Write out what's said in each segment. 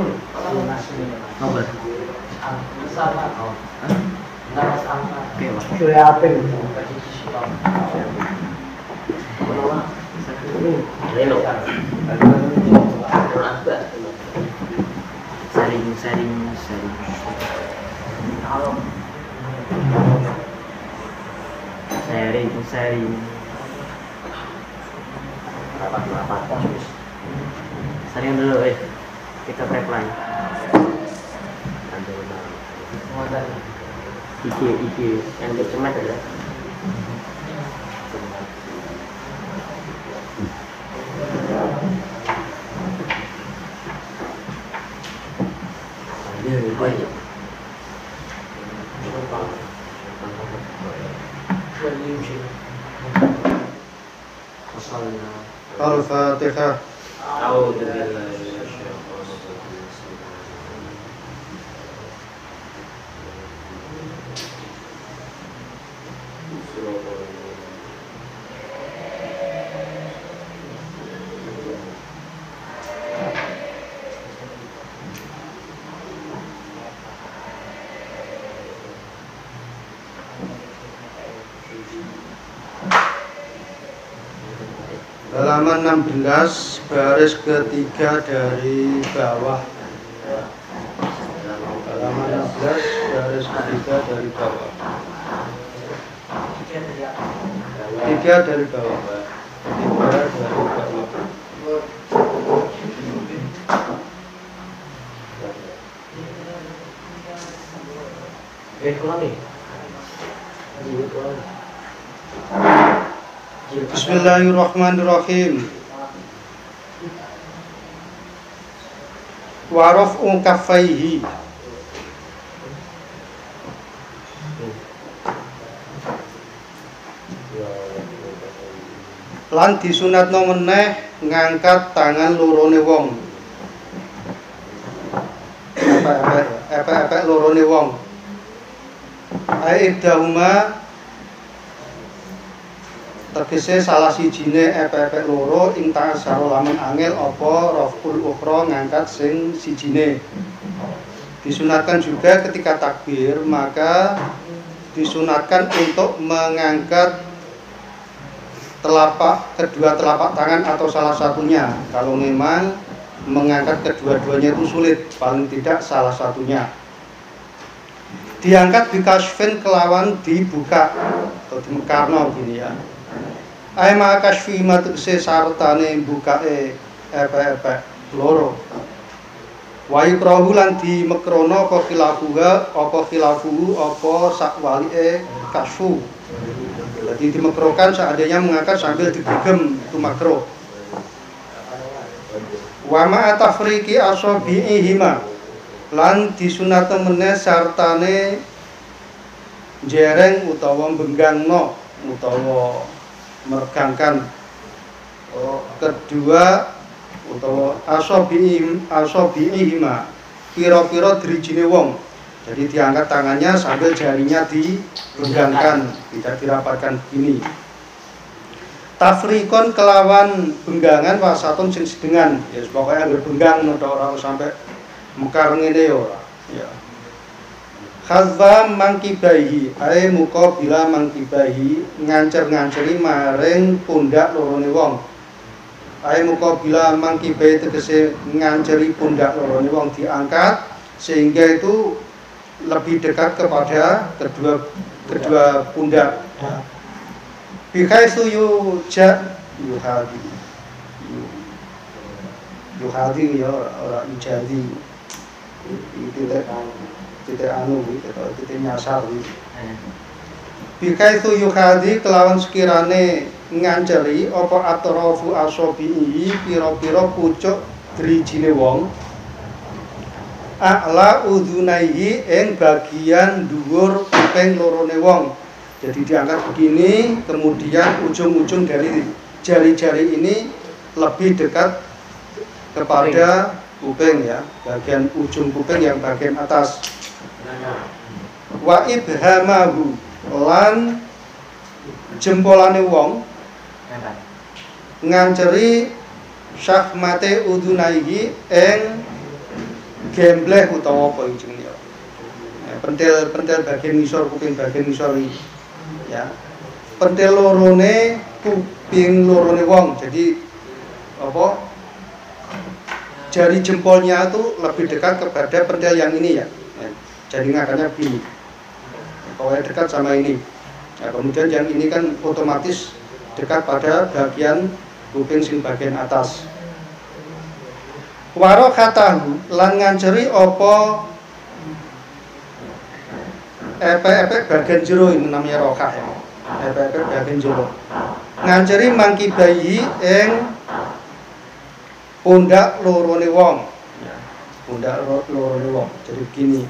Nomor. Sama. Nama sama. Sudah apa ini? Lelo. Saring. Sharing. Rapat. Sharing dulu, kita reply. IG yang bercemat ada. Al-Fatihah. Halaman 16 baris ketiga dari bawah. Halaman 16 baris ketiga dari bawah. 3 dari bawah. 3 dari bawah. Ulangi. Bismillahirrahmanirrahim. Wa raf'u kaffaihi. Lan disunatno meneh ngangkat tangan lorone wong. Epek lorone wong. Aidahuma tegese salah sijine epek loro ing ta'asaro lamun angel apa raful ukhra ngangkat sing sijine. Disunatkan juga ketika takbir, maka disunatkan untuk mengangkat kedua telapak tangan atau salah satunya. Kalau memang mengangkat kedua-duanya itu sulit, paling tidak salah satunya. Diangkat bikasfin kelawan dibuka atau dimekarno gini ya. Ai makasfi matukse sartane bukae epek-epek loro. Wa yukrahu lan dimekrono apa khilafuhu apa sakwalike kasfu. Jadi dimekrokan seandainya mengangkat sambil digegem itu makro. Wa ma tafriqi asabi'ihima lan disunat meneh sartane jereng utawa benggangno utawa meregangkan kedua utawa asabi'ihima pira-pira drijine wong. Jadi diangkat tangannya sambil jarinya dibenggangkan, tidak dirapatkan begini. Tafrikon kelawan benggangan wasatun sing sedengan. Ya pokoknya anggar benggang ora sampai mekar ngene ya ora. Ya. Khazwa mangkibahi ae muka bila mangkibahi ngancer-nganceri maring pundak lorone wong. Ae muka bila mangkibahi tegese nganceri pundak lorone wong diangkat sehingga itu lebih dekat kepada kedua pundak. Bikaisu yuhadi ya ora ijadi. Titik anu titik nyasar. Bikaisu yuhadi kelawan sekirane nganceri apa atrafu asabihi pira-pira pucuk drijine wong. A'la udhunaihi ing bagian dhuwur kuping lorone wong. Jadi diangkat begini, kemudian ujung-ujung dari jari-jari ini lebih dekat kepada kuping ya, bagian ujung kuping yang bagian atas. Wa ibhamahu lan jempolane wong nganceri syahmate udhunaihi ing gembleh utawa apa jenenge ya. Pentil bagian ngisor kuping bagian ngisor iki. Ya. Pentil lorone kuping lorone wong. Jadi apa? Jari jempolnya itu lebih dekat kepada pentil yang ini ya. Jadi ngakanya begini. Pokoknya dekat sama ini. Nah, kemudian yang ini kan otomatis dekat pada bagian kuping sing bagian atas. Waro katahu lan nganceri apa epek bagian jero ini namanya rokah ya. Epek bagian jero. Nganceri mangki bayi ing pundak lorone wong. Ya, pundak lorone wong. Jadi begini.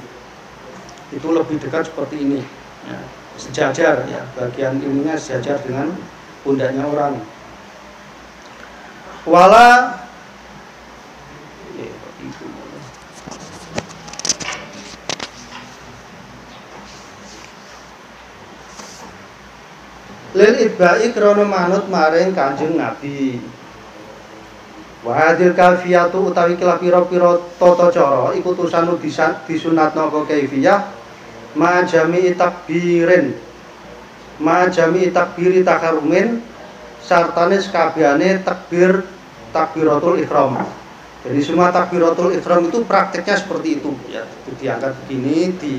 Itu lebih dekat seperti ini. Ya, sejajar ya, bagian ininya sejajar dengan pundaknya orang. Wala lil ibai krana manut maring Kanjeng Nabi. Wa hadil kafiyatu utawi kelah pira-pira tata cara iku tusanu disunatna apa kaifiyah ma jami'i takbirin ma jami'i takbiri takarumin sartane sekabehane takbiratul ihram. Jadi semua takbiratul ihram itu prakteknya seperti itu ya. Itu diangkat begini di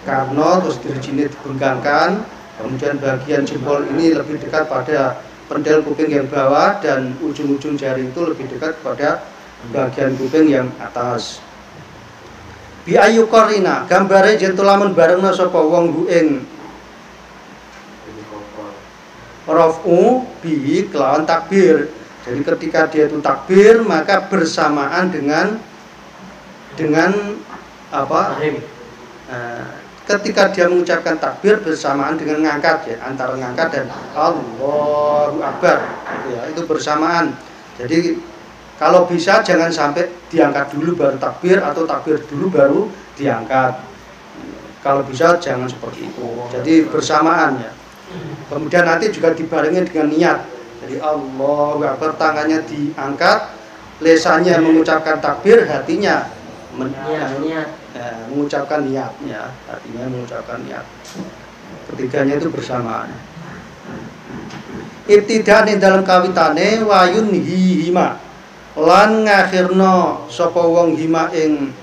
karno terus dirijine dibengkangkan, kemudian bagian jempol ini lebih dekat pada pentil kuping yang bawah dan ujung-ujung jari itu lebih dekat pada bagian kuping yang atas. Bi ayu korina gambare yen lamun barengna sapa wong ku ing rafu bi kelawan takbir. Jadi ketika dia itu takbir maka bersamaan dengan apa? Ketika dia mengucapkan takbir bersamaan dengan ngangkat ya, antara ngangkat dan Allahu Akbar ya, itu bersamaan. Jadi kalau bisa jangan sampai diangkat dulu baru takbir atau takbir dulu baru diangkat. Kalau bisa jangan seperti itu. Jadi bersamaan ya. Kemudian nanti juga dibarengi dengan niat. Jadi Allahu Akbar, tangannya diangkat, lesannya mengucapkan takbir, hatinya mengucapkan niat ya, artinya mengucapkan niat. Ketiganya itu bersamaan. Ibtidane dalam kawitane wayun hima lan ngakhirno sapa wong hima ing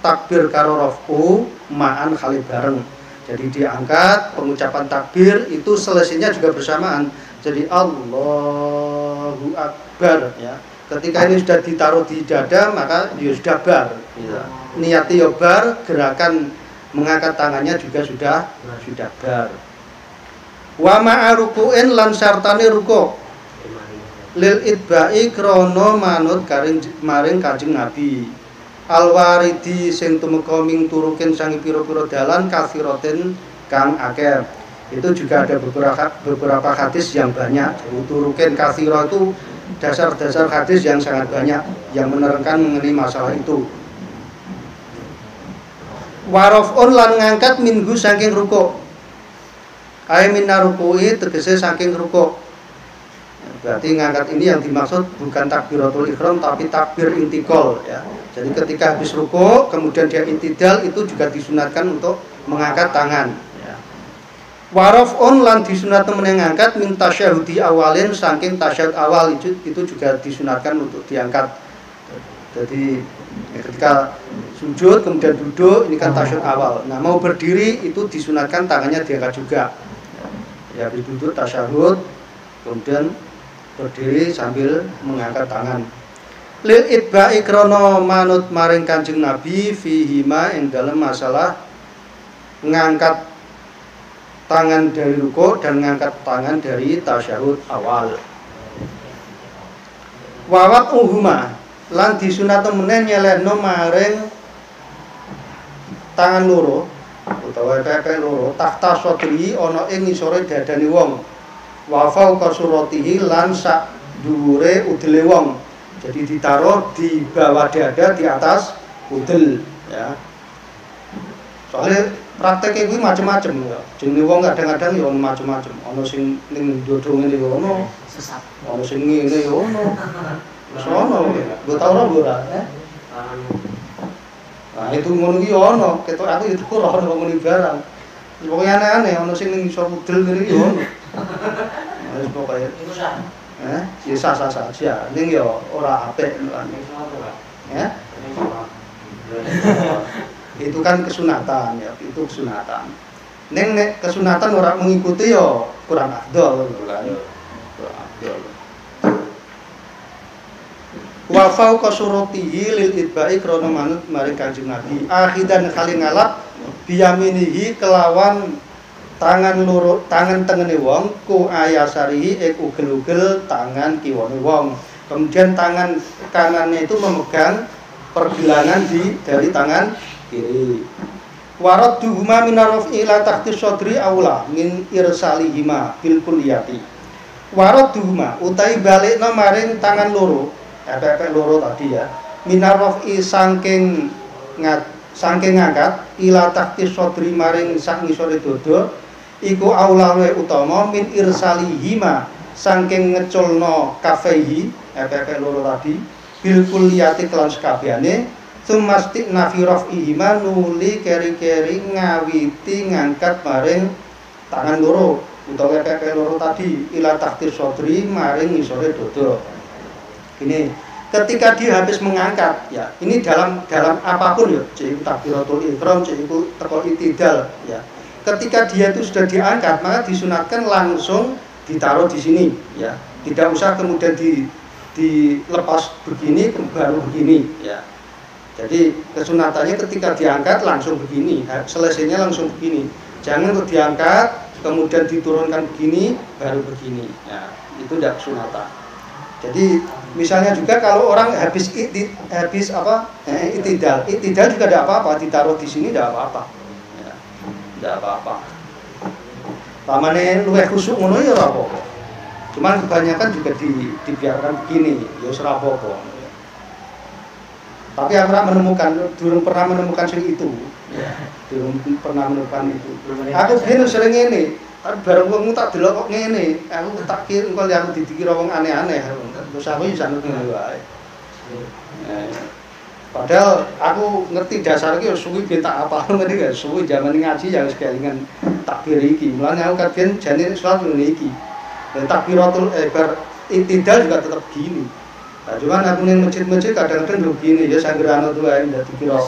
takbir karo rafu ma'an kali bareng. Jadi diangkat, pengucapan takbir itu selesainya juga bersamaan. Jadi Allahu Akbar ya. Ketika ini sudah ditaruh di dada maka ya sudah bar gitu. Niati ya bar, gerakan mengangkat tangannya juga sudah bar. Wa ma'arukuin lan sartane ruku. Lil idba'i krana manut maring Kanjeng Nabi. Alwaridi sing tumeka ming turukin sangi pira-pira dalan kathiratin kang akeh. Itu juga ada beberapa hadis yang banyak. Jadi turukin kathira itu dasar-dasar hadis yang sangat banyak yang menerangkan mengenai masalah itu. Warofun lan ngangkat minggu saking ruku. Ai minna ruku'i tegese saking ruku. Berarti ngangkat ini yang dimaksud bukan takbiratul ihram tapi takbir intikal ya. Jadi ketika habis ruku kemudian dia intidal itu juga disunatkan untuk mengangkat tangan ya. Warofun lan disunatkan mengangkat min tasyahudi awalin saking tasyahud awal itu juga disunatkan untuk diangkat. Jadi ketika sujud kemudian duduk ini kan tasyahud awal. Nah mau berdiri itu disunatkan tangannya diangkat juga. Ya habis duduk tasyahud kemudian berdiri sambil mengangkat tangan. Lil idba'i krana manut maring Kanjeng Nabi fihima ing dalam masalah ngangkat tangan dari ruku dan ngangkat tangan dari tasyahud awal. Wawat uhuma lan disunat meneh nyelehno maring tangan loro utawa pepe loro tahta sodri ana ing ngisore dadane wong. Wa fauqa suratihi lan sak dhuwure udele wong. Jadi ditaruh di bawah dada di atas udel ya. Soalnya prakteknya kuwi macam-macam ya. Jenenge wong kadang-kadang ya macam-macam. Ana sing ning ndodho ngene ya ono, sesat. ana sing ngene ya ono. Wis ono. Mbok tau ora mbok ora? Nah, itu ngono iki ono, ketok aku itu ora ono ngono barang. Pokoke aneh-aneh ono sing ning isor pudel ngene iki ono. Nah, wis pokoke Itu sah. ya sah-sah saja. Ning ya ora apik kan. Ya. Itu kan kesunatan ya, itu kesunatan. Ning nek kesunatan ora mengikuti ya kurang afdol kan. Kurang afdol. Wa fauqa surutihi lil itba'i krana manut maring Kanjeng Nabi. Akhidan kali ngalap biyaminihi kelawan tangan loro tangan tengene wong ku ayasarihi ugel-ugel tangan kiwane wong. Kemudian tangan kanannya itu memegang pergelangan dari tangan kiri. Waradduhuma minaraf ila tahti sodri aula min irsalihima bil kulliyati. Waradduhuma utai balikna maring tangan loro, efek loro tadi ya. Minaraf saking ngangkat ila tahti sodri maring sak ngisore dodo iku aula luwih utama min irsalihima saking ngeculno kafehi efek loro tadi bil kulliyati kelan sekabehane. Sumasti nafiraf ihima nuli keri-keri ngawiti ngangkat maring tangan loro utawa keke loro tadi ila taktir sodri maring ngisore dodo. Ini ketika dia habis mengangkat ya, ini dalam apapun ya, cek takbiratul ihram, cek itu teko itidal ya. Ketika dia itu sudah diangkat, maka disunatkan langsung ditaruh di sini ya. Tidak usah kemudian dilepas begini baru begini ya. Jadi kesunatannya ketika diangkat langsung begini, selesainya langsung begini. Jangan untuk diangkat kemudian diturunkan begini baru begini. Ya, itu tidak sunatan. Jadi misalnya juga kalau orang habis itidal juga tidak apa-apa, ditaruh di sini tidak apa-apa. Ya, tidak apa-apa. Pamane luwih khusuk ngono ya ora apa-apa. Cuman kebanyakan juga dibiarkan begini, ya ora apa-apa. Tapi aku belum pernah menemukan sing itu. Belum pernah menemukan itu. Aku biyen sering ngene, bareng wong tak delok kok ngene, aku tak kira engko aku dikira wong aneh-aneh. Terus aku yo sanut ngene wae. Padahal aku ngerti dasar iki yo suwi ben tak apal ngene gak suwi jaman ngaji ya wis kelingan takbir iki. Mulane aku kadhen jane salat ngene iki. Dan takbiratul bar itidal juga tetap gini. Nah, cuman aku ning masjid-masjid kadang-kadang begini ya sangger ana tuh ae ndak dikira.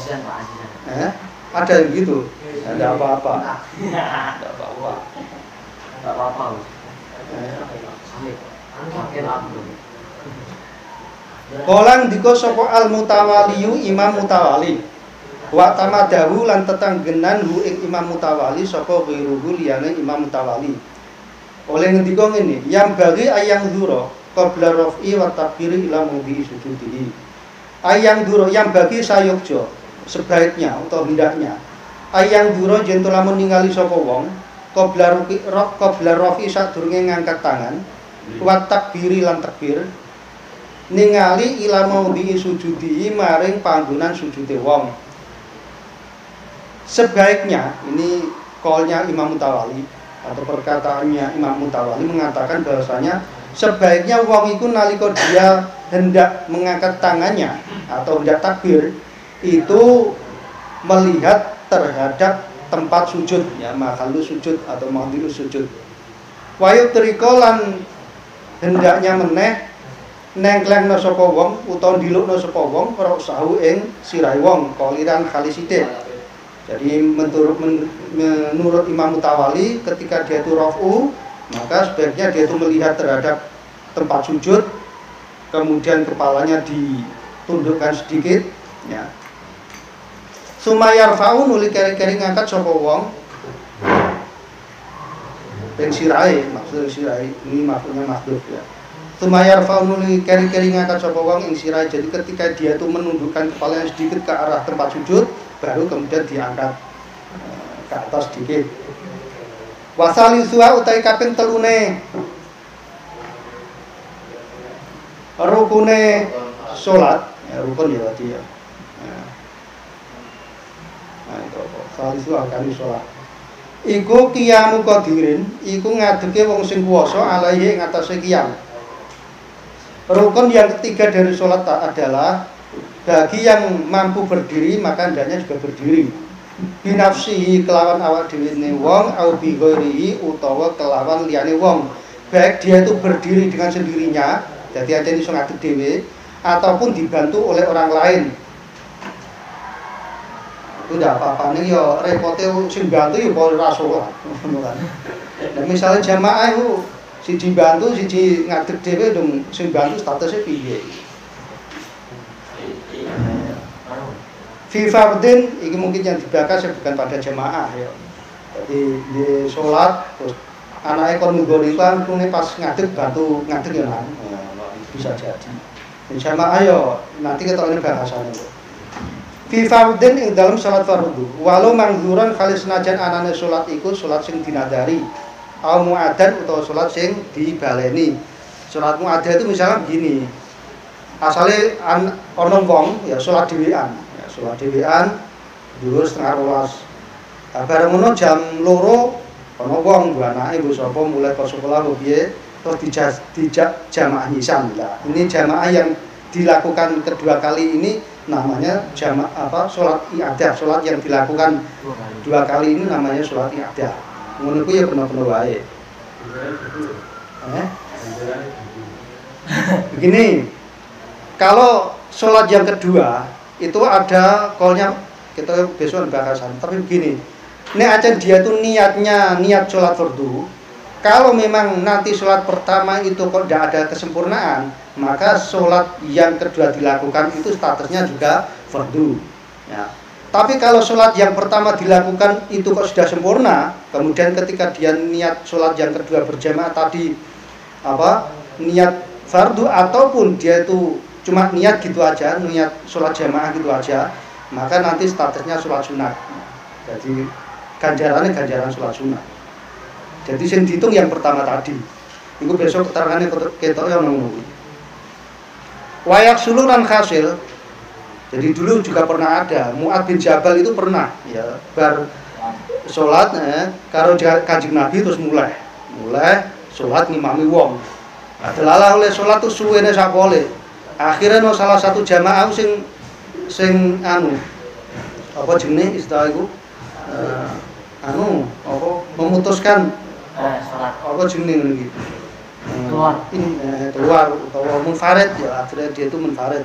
Ada yang gitu. Enggak apa-apa. Enggak apa-apa. Enggak apa-apa. Kolang diko sapa al mutawaliyu imam mutawali. Wa tamadahu lan tetanggenan hu ing imam mutawali sapa wiruhu liyane imam mutawali. Oleh ngendika ngene, yang bagi ayang dzura qabla raf'i wa takbiri ila mudhi sujudihi. Ayang duro yang bagi sayukjo sebaiknya atau hendaknya. Ayang duro jentu lamun ningali sapa wong qabla raf'i sadurunge ngangkat tangan wa takbiri lan takbir ningali ila mudhi sujudihi maring panggonan sujude wong. Sebaiknya ini qaulnya Imam Mutawali atau perkataannya Imam Mutawali mengatakan bahwasanya sebaiknya wong iku nalika dia hendak mengangkat tangannya atau hendak takbir itu melihat terhadap tempat sujud ya, mahallu sujud atau mahallu sujud. Wayu trikolan hendaknya meneh nengklengna sapa wong utawa ndilukna sapa wong ora sahu ing sirahe wong kaliran kali sithik. Jadi menurut Imam Mutawali ketika dia itu raf'u maka sebaiknya dia itu melihat terhadap tempat sujud, kemudian kepalanya ditundukkan sedikit, ya. Sumayar faun nuli keri-keri ngangkat sapa wong, ing sirahe, maksud sirahe ini maksudnya makhluk ya. Sumayar faun nuli keri-keri ngangkat sapa wong ing sirahe. Jadi ketika dia itu menundukkan kepalanya sedikit ke arah tempat sujud, baru kemudian diangkat ke atas sedikit. Wasali suha utai kaping telune rukune sholat ya, rukun ya tadi ya. Nah itu apa? Wasali suha kami sholat iku qiyamu qadirin iku ngadeke wong sing kuwasa alaihi ing atase qiyam. Rukun yang ketiga dari sholat adalah bagi yang mampu berdiri maka hendaknya juga berdiri. Binafsihi kelawan awak dhewe wong au bi ghairihi utawa kelawan liyane wong. Baik dia itu berdiri dengan sendirinya, jadi ada iso ngadeg dhewe ataupun dibantu oleh orang lain. Itu ndak apa-apa nih yo repote sing bantu yo ora salat ngono kan. Nah misalnya jamaah itu siji bantu siji ngadeg dhewe dong sing bantu statusnya piye. Fi fardin ini mungkin yang dibahas bukan pada jamaah ya. Jadi di sholat terus anaknya kon nggone kan kune pas ngadeg bantu ngadeg ya kan. Bisa jadi. Di jamaah yo nanti ketokne bahasane. Fi fardin ing dalam salat fardu. Walau mangzuran kali senajan anane salat iku salat sing dinadari. Au muadzan utawa salat sing dibaleni. Salat muadzan itu misalnya begini. Asale ana wong ya salat dhewean. Salat dhewean dhuwur setengah 12. Bareng ngono jam 2 ana wong dua anake mbok sapa mulai ke sekolah mbok piye terus dijak jamaah nyisan lah. Ini jamaah yang dilakukan kedua kali ini namanya jamaah salat i'adah. Salat yang dilakukan dua kali ini namanya salat i'adah. Ngono ku ya bener-bener wae. Begini. Kalau salat yang kedua itu ada kolnya kita besok bahasan. Tapi begini, ini aja dia tuh niatnya niat sholat fardu. Kalau memang nanti sholat pertama itu kok tidak ada kesempurnaan, maka sholat yang kedua dilakukan itu statusnya juga fardu. Ya. Tapi kalau sholat yang pertama dilakukan itu kok sudah sempurna, kemudian ketika dia niat sholat yang kedua berjamaah tadi niat fardu ataupun dia itu cuma niat gitu aja, niat sholat jamaah gitu aja, maka nanti statusnya sholat sunat. Jadi ganjarannya ganjaran sholat sunat. Jadi yang dihitung yang pertama tadi. Itu besok keterangannya ketok yang nunggu. Wayak suluran hasil. Jadi dulu juga pernah ada Mu'ad bin Jabal itu pernah ya bar sholat karo Kanjeng Nabi terus mulai sholat ngimami wong. Adalah oleh sholat tuh suwene sapole. Akhirnya no salah satu jamaah sing apa jenenge istilah iku memutuskan apa jenenge ngene iki keluar utawa munfarid ya akhirnya dia itu munfarid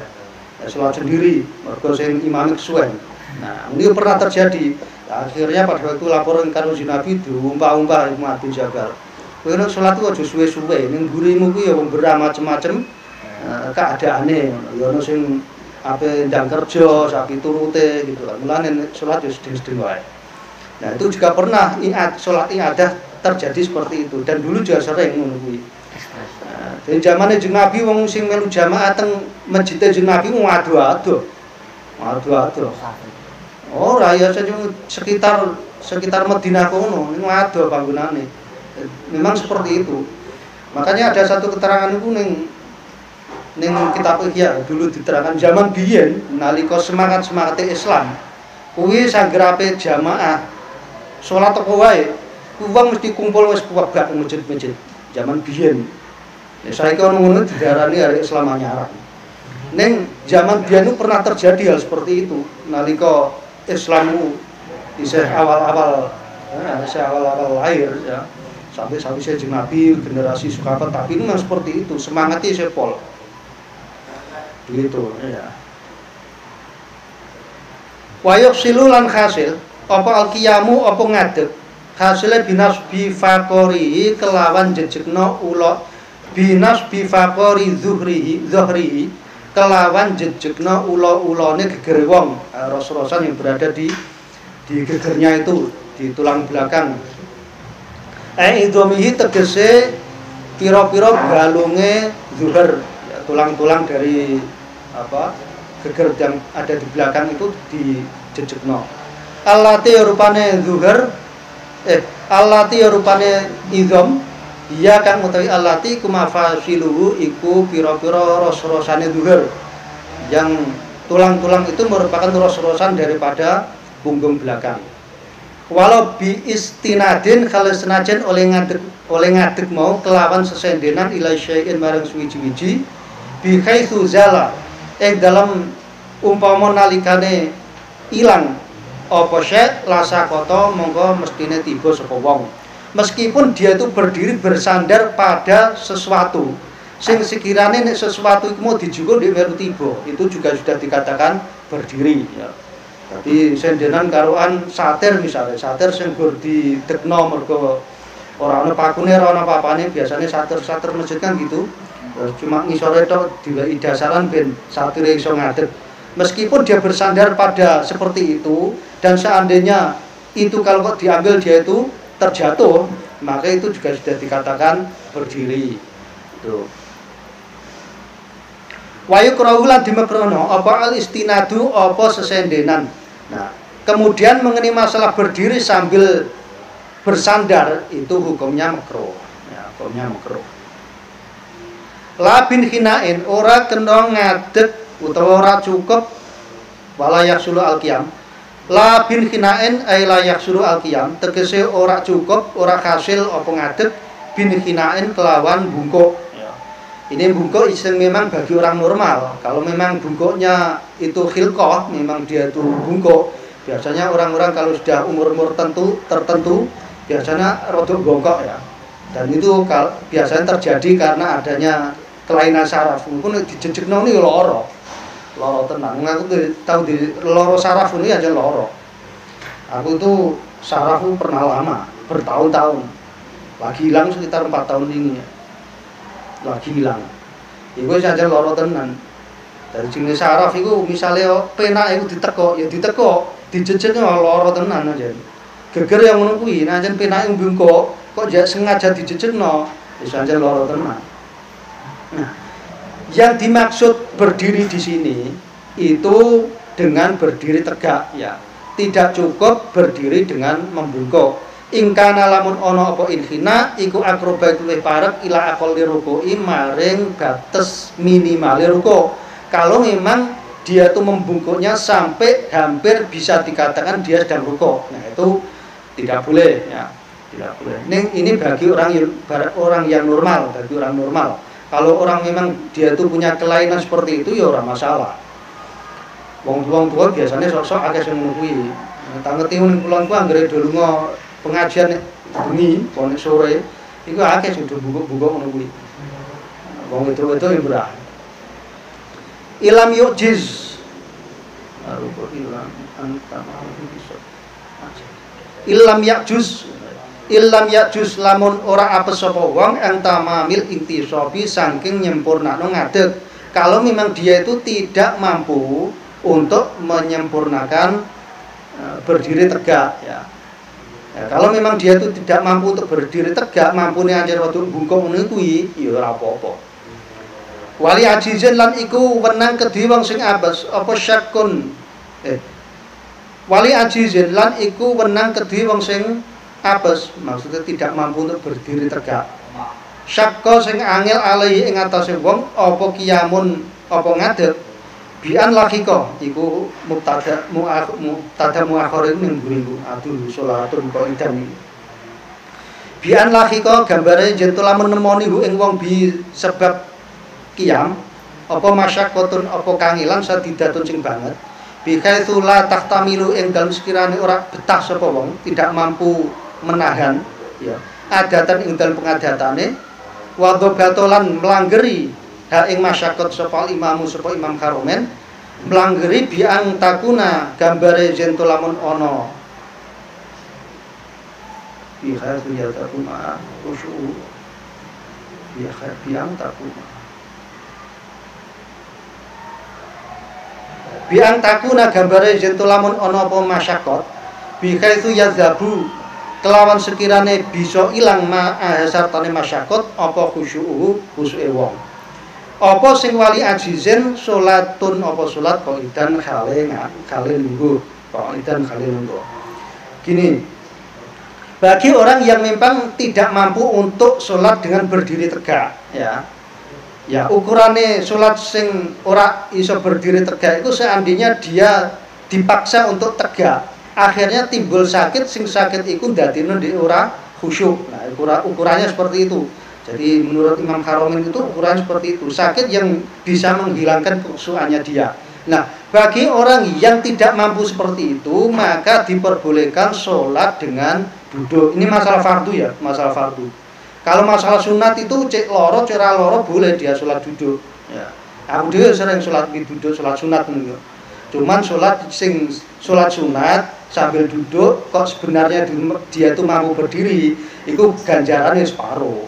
sholat sendiri mergo sing imame kesuwen. Nah ini pernah terjadi akhirnya pada waktu laporan karo Nabi diumpah-umpah Mu'ad bin Jabal kowe nek sholat ku aja suwe-suwe ning gurimu ku ya wong macem-macem keadaane ya ono sing ape ndang kerja sapi turute gitu kan mulane salat ya sedeng-sedeng wae. Nah itu juga pernah salat i'adah terjadi seperti itu dan dulu juga sering ngono kuwi. Nah, zamane Kanjeng Nabi wong sing melu jamaah teng masjid Kanjeng Nabi adu-adu. Ora ya sekitar Madinah kono adu panggonane. Memang seperti itu. Makanya ada satu keterangan iku ning kitab Ihya dulu diterangkan zaman biyen nalika semangat-semangate Islam kuwi sanggerape jamaah salat apa wae wong mesti kumpul wis kuwabak nang masjid-masjid zaman biyen. Nek saiki ono ngono didarani arek Islam anyar. Ning zaman biyen itu pernah terjadi hal seperti itu nalika Islam isih awal-awal lahir ya. Sampai saya Nabi generasi Sahabat tapi memang seperti itu semangatnya sepol. Begitu ya. Wayuk silulan hasil apa alqiyamu apa ngadeg hasilnya binas bifakori kelawan jejekno ulo binas bifakori zuhrihi kelawan jejekno ulo-ulone geger wong ros-rosan yang berada di gegernya itu di tulang belakang. Idomihi tegese piro-piro galunge zuhur tulang-tulang dari geger yang ada di belakang itu dijejekno. Allati rupane zuhur allati rupane idom iya kang utawi allati kumafasiluhu iku pira-pira ros-rosane zuhur. Yang tulang-tulang itu merupakan ros-rosan daripada punggung belakang. Walau bi istinadin kalau senajan oleh ngadeg mau kelawan sesendenan ila syai'in marang suwiji-wiji bi haitsu zala dalam umpama nalikane ilang apa syek lasakota mongko mestine tiba sapa wong. Meskipun dia itu berdiri bersandar pada sesuatu, sing sekiranya nek sesuatu itu mau dijukuk di melu tiba, itu juga sudah dikatakan berdiri ya. Tapi sendenan karuan satir misalnya, satir sing gur didekno mergo ora ana pakune ora ana papane, biasanya satir-satir masjid kan gitu. Cuma ngisore tok diwehi dasaran ben satire iso ngadeg. Meskipun dia bersandar pada seperti itu dan seandainya itu kalau kok diambil dia itu terjatuh, maka itu juga sudah dikatakan berdiri. Tuh. Wayu kraulan dimekrono apa al istinadu apa sesendenan. Nah, kemudian mengenai masalah berdiri sambil bersandar itu hukumnya makruh. Ya, hukumnya makruh. La bin khinain ora kena ngadeg utawa ora cukup wala yaksulu al-qiyam. La bin khinain ay la yaksulu al-qiyam tegese ora cukup, ora hasil apa ngadeg bin khinain kelawan bungkuk. Ini bungkuk iseng memang bagi orang normal. Kalau memang bungkuknya itu khilqah, memang dia itu bungkuk. Biasanya orang-orang kalau sudah umur-umur tertentu, biasanya rodok bongkok ya. Dan itu biasanya terjadi karena adanya kelainan saraf. Mungkin dijejekno ini loro tenang. Aku tahu di loro saraf ini aja loro. Aku tuh sarafku pernah lama, bertahun-tahun. Lagi hilang sekitar 4 tahun ini ya. Lagi hilang. Iku saja loro tenan. Dari jenis saraf iku misalnya penak iku ditekok, ya ditekok, dijejekno loro tenan aja. Geger yang ngono kuwi, nek jan penake mbungkuk, kok jak sengaja dijejekno, wis aja loro tenan. Nah, yang dimaksud berdiri di sini itu dengan berdiri tegak ya. Tidak cukup berdiri dengan membungkuk. Ingkana lamun ono apa inhina iku akrobat luwih parek ila aqalli ruku'i maring batas minimale ruku'. Kalau memang dia tuh membungkuknya sampai hampir bisa dikatakan dia sedang ruku'. Nah, itu tidak boleh ya. Tidak boleh. Ini bagi orang yang normal, bagi orang normal. Kalau orang memang dia tuh punya kelainan seperti itu ya ora masalah. Wong tua biasanya sok-sok akeh sing ngono kuwi. Tak ngerti mun kula ku anggere dolunga pengajian bengi pone sore iku akeh sing bubuk-bubuk ngono kuwi. Wong itu yang berah. Ilam yujiz. Arupa ilam antama bisa. Ilam yajuz lamun ora apes sapa wong antamamil intisobi saking nyempurnakno ngadeg. Kalau memang dia itu tidak mampu untuk menyempurnakan berdiri tegak ya. Ya, kalau memang dia itu tidak mampu untuk berdiri tegak, mampune anjir waktu bungkuk ngono kuwi, ya ora apa-apa. Wali ajizin lan iku wenang kedhi wong sing abas apa syakun. Wali ajizin lan iku wenang kedhi wong sing abas, maksudnya tidak mampu untuk berdiri tegak. Syakka sing angel alai ing atase wong apa kiyamun apa ngadeg. Bian lakiko iku mubtada muakhirin ning guru aduh salatun kok idan. Bian lakiko gambare jentul lamun nemoni ing wong bi sebab qiyam apa masyaqqatun apa kangilan sadidatun sing banget. Bikaitsu la tahtamilu ing dalem sekirane ora betah sapa wong tidak mampu menahan ya. Adatan ing dalem pengadatane wa dzabatolan melanggeri ha ing masyaqqat sapa imamu sapa imam haromen melanggeri biang takuna gambare jentul lamun ana biha ya takuna usul biang takuna biang takuna gambare jentul lamun ana apa masyaqqat biha itu yazabu kelawan sekirane bisa ilang sartane masyaqqat apa khusyuke wong. Apa sing wali ajizin salatun apa salat qaidan khale lungguh. Qaidan khale lungguh. Gini. Bagi orang yang memang tidak mampu untuk salat dengan berdiri tegak, ya. Ya, ukurane salat sing ora iso berdiri tegak itu seandainya dia dipaksa untuk tegak, akhirnya timbul sakit, sing sakit iku dadine ndek ora khusyuk. Nah, ukurannya seperti itu. Jadi menurut Imam Haromen itu ukuran seperti itu, sakit yang bisa menghilangkan kekhusyukannya dia. Nah, Bagi orang yang tidak mampu seperti itu, maka diperbolehkan sholat dengan duduk. Ini masalah fardu ya, masalah fardu. Kalau masalah sunat itu cek loro, cara loro boleh dia sholat duduk. Ya. Aku dia sering sholat duduk, sholat sunat nih. Cuman sholat sunat sambil duduk, kok sebenarnya dia itu mampu berdiri, itu ganjarannya separuh.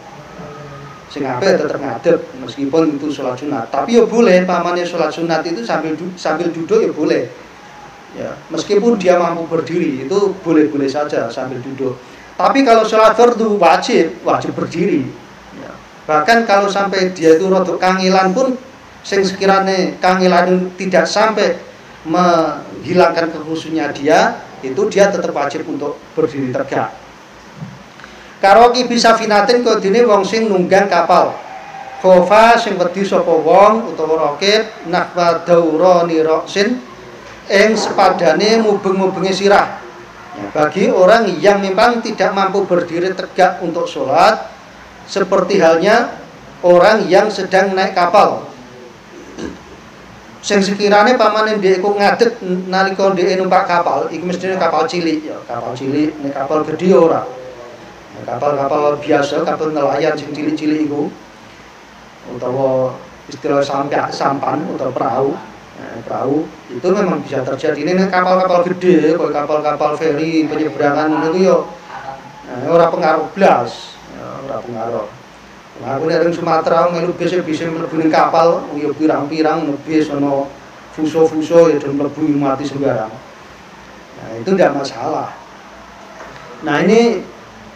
Sing apik tetap ngadep meskipun itu sholat sunat. Tapi ya boleh, pamannya sholat sunat itu sambil duduk ya boleh. Ya, meskipun dia mampu berdiri itu boleh-boleh saja sambil duduk. Tapi kalau sholat fardu wajib berdiri. Ya. Bahkan kalau sampai dia itu rodok kangilan pun, sing sekiranya kangilan tidak sampai menghilangkan kekhusyunya dia, itu dia tetap wajib untuk berdiri tegak. Karoki bisa finatin kodine wong sing nunggang kapal. Khofa sing wedi sapa wong utawa rokib nahwa daurani roksin ing sepadane mubeng-mubenge sirah. Ya, bagi orang yang memang tidak mampu berdiri tegak untuk sholat, seperti halnya orang yang sedang naik kapal. Sing sekirane pamane ndek iku ngadeg nalika ndek numpak kapal, iki mestine kapal cilik ya, kapal cilik, nek kapal gedhe ora. Kapal-kapal biasa, kapal nelayan sing cilik-cilik itu, utawa istilah sampan atau perahu. Nah, perahu itu memang bisa terjadi. Ini kapal-kapal gede, kayak kapal-kapal feri penyeberangan itu yo. Nah, ora pengaruh blas, ya, ora pengaruh. Nah, aku nek ning Sumatera melu bisa mlebu ning kapal, yo pirang-pirang lebih sono fuso-fuso ya dan mlebu mati sembarang. Nah, itu tidak masalah. Nah, ini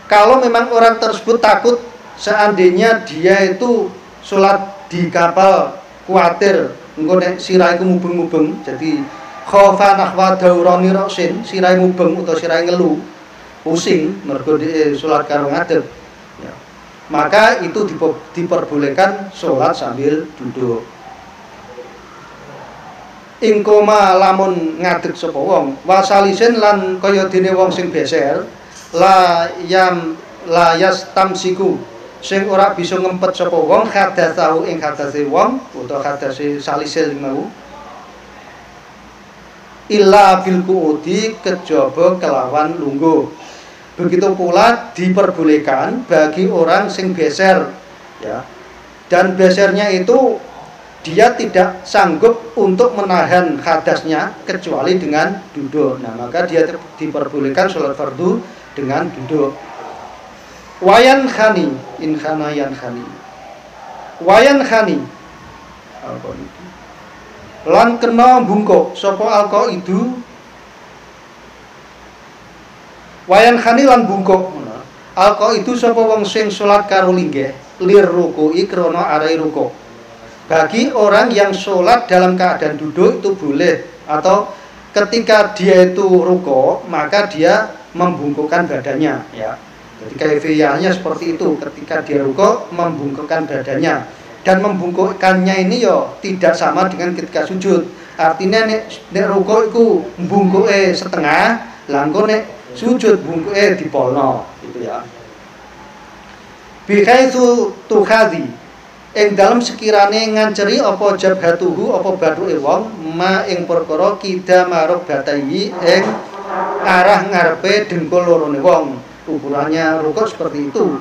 kalau memang orang tersebut takut seandainya dia itu sholat di kapal kuatir engko nek sirah iku mubeng-mubeng, jadi khofa nahwa daurani roksin, sirah mubeng utawa sirah ngelu pusing mergo sholat karo ngadeg ya. Maka itu diperbolehkan sholat sambil duduk. Ingkoma lamun ngadeg sapa wong wasalisen lan kaya dene wong sing beser la yas tamsiku sing ora bisa ngempet sapa wong hadatsahu ing hadase wong utawa hadase salisil mau illa bil qu'udi kejaba kelawan lungguh. Begitu pula diperbolehkan bagi orang sing beser ya. Dan besernya itu dia tidak sanggup untuk menahan hadasnya kecuali dengan duduk. Nah, maka dia diperbolehkan sholat fardu dengan duduk. Wayan khani in khana yan khani. Wayan khani alko itu. Lan kena bungkuk sapa alko itu. Wayan khani lan bungkuk. Alko itu sapa wong sing salat karo linggih lir ruku'i krana arai rukuk. Bagi orang yang sholat dalam keadaan duduk itu boleh, atau ketika dia itu rukuk maka dia membungkukkan badannya ya. Jadi kaifiahnya seperti itu, ketika dia rukuk membungkukkan badannya, dan membungkukkannya ini yo tidak sama dengan ketika sujud. Artinya nek rukuk iku mbungkuke setengah, langko nek sujud bungkuke dipolno gitu ya. Bi haitsu tukhadhi ing dalem sekirane nganceri apa jabhatuhu apa bathuke wong ma ing perkara kida marok batahi ing arah ngarepe dengkul lorone wong. Ukurannya rukuk seperti itu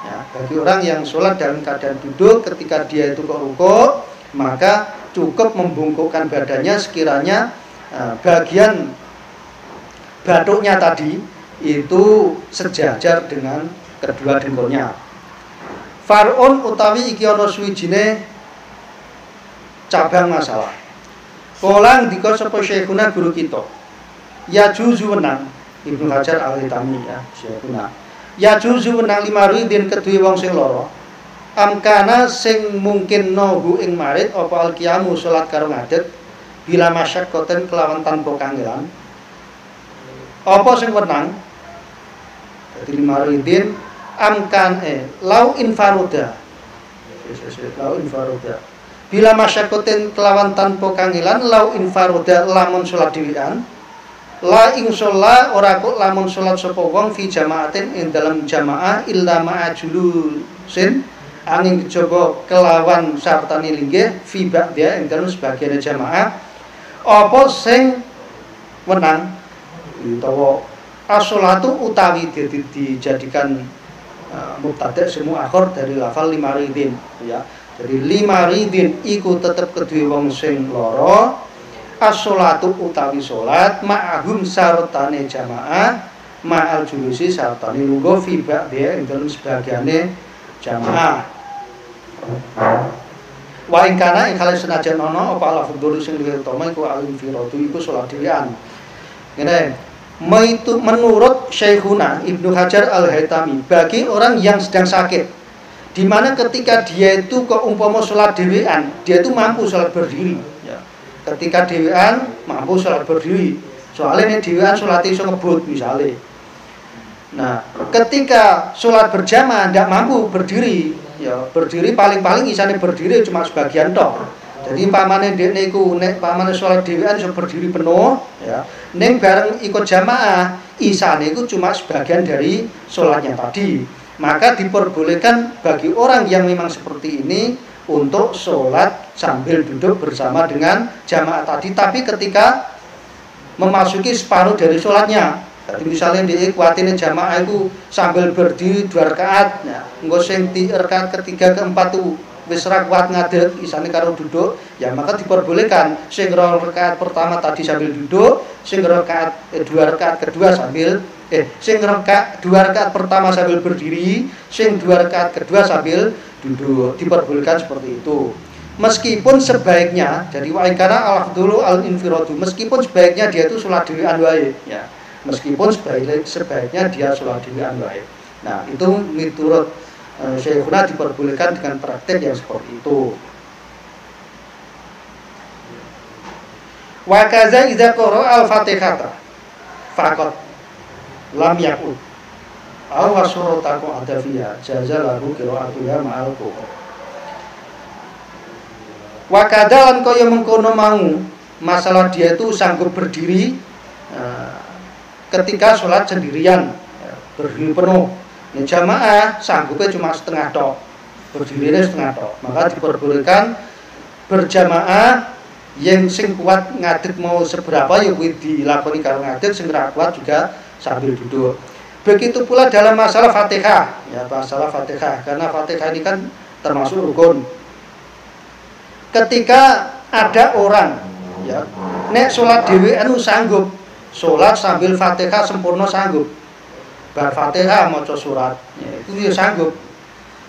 ya. Bagi orang yang sholat dalam keadaan duduk, ketika dia itu kok rukuk, maka cukup membungkukkan badannya sekiranya bagian batuknya tadi itu sejajar dengan kedua dengkulnya. Far'un utawi iki ana suwijine cabang masalah. Polang dika sapa syekhuna guru kita. Ya juzu wenang Ibnu Hajar Al-Hitami ya, syekhuna. Ya juzu wenang limaridin kedue wong sing lara. Amkana sing mungkin nohu ing marid apa al-qiyamu salat karo ngadeg bila masyaqqatan kelawan tanpa kangelan. Apa sing wenang? Dadi limaridin amkan lau infaroda. Lau infaroda. Bila masyaqqatan kelawan tanpa kangelan lau infaroda lamun salat dhewean. La inshallah ora kok lamun salat sapa wong fi jamaatin ing dalam jamaah illa ma'ajulusin angin kejaba kelawan sartane linggih fi ba'dha ing dalam sebagian jamaah Apa sing menang utawa as-sholatu utawi dijadikan mubtada semua akhir dari lafal limaridin ya. Jadi limaridin iku tetep kedue wong sing lara. As-sholatu utawi salat ma'ahum sartane jamaah ma'al julusi sartane lungguh fi ba'dha ing dalem sebagiane jamaah. Wa ing kana ing kale senajan ana apa lafdzul sing luwih utama iku al-infiradu iku salat dhewean. Ngene, menurut Syekhuna Ibnu Hajar Al-Haytami, bagi orang yang sedang sakit, di mana ketika dia itu kok umpama salat dhewean, dia itu mampu salat berdiri ya. Ketika dhewean mampu salat berdiri. Soalnya nek dhewean salat iso ngebut misalnya. Nah, ketika salat berjamaah ndak mampu berdiri, ya berdiri paling-paling isane berdiri cuma sebagian tok. Jadi pamane dekne iku nek pamane salat dhewean iso berdiri penuh, ya. Ning bareng ikut jamaah, isane iku cuma sebagian dari salatnya tadi. Maka diperbolehkan bagi orang yang memang seperti ini untuk salat sambil duduk bersama dengan jamaah tadi, tapi ketika memasuki separuh dari salatnya. Jadi misalnya dia kuatin jamaah itu sambil berdiri 2 rakaat, ya, engko sing di rakaat ketiga keempat tuh wis ra kuat ngadeg isane karo duduk, ya maka diperbolehkan sing rakaat pertama tadi sambil duduk, sing rakaat 2 rakaat kedua sambil sing rakaat 2 rakaat pertama sambil berdiri, sing 2 rakaat kedua sambil duduk. Diperbolehkan seperti itu. Meskipun sebaiknya, jadi wa ingkana al-afdulu al-infiradu, meskipun sebaiknya dia itu salat dhewean wae, ya. Meskipun sebaiknya dia sholat dhewean wae. Nah, itu miturut Syekhuna diperbolehkan dengan praktek yang seperti itu. Wa kaza idza qara'a al-Fatihata faqat lam yakun aw wasurataku adafiyah jaza lahu qira'atuha ma'al qur'an. Wa kadza lan kaya mengkono mau masalah dia itu sanggup berdiri ketika sholat sendirian, berdiri penuh. Yang jamaah sanggupnya cuma setengah tok, berdirinya setengah tok. Maka diperbolehkan berjamaah yang sing kuat ngadeg mau seberapa ya kuwi dilakoni karo ngadeg, sing ora kuat juga sambil duduk. Begitu pula dalam masalah Fatihah, ya masalah Fatihah, karena Fatihah ini kan termasuk rukun. Ketika ada orang, ya, nek sholat dhewean sanggup sholat sambil Fatihah sempurna sanggup. Bar Fatihah maca surat, ya, itu dia sanggup.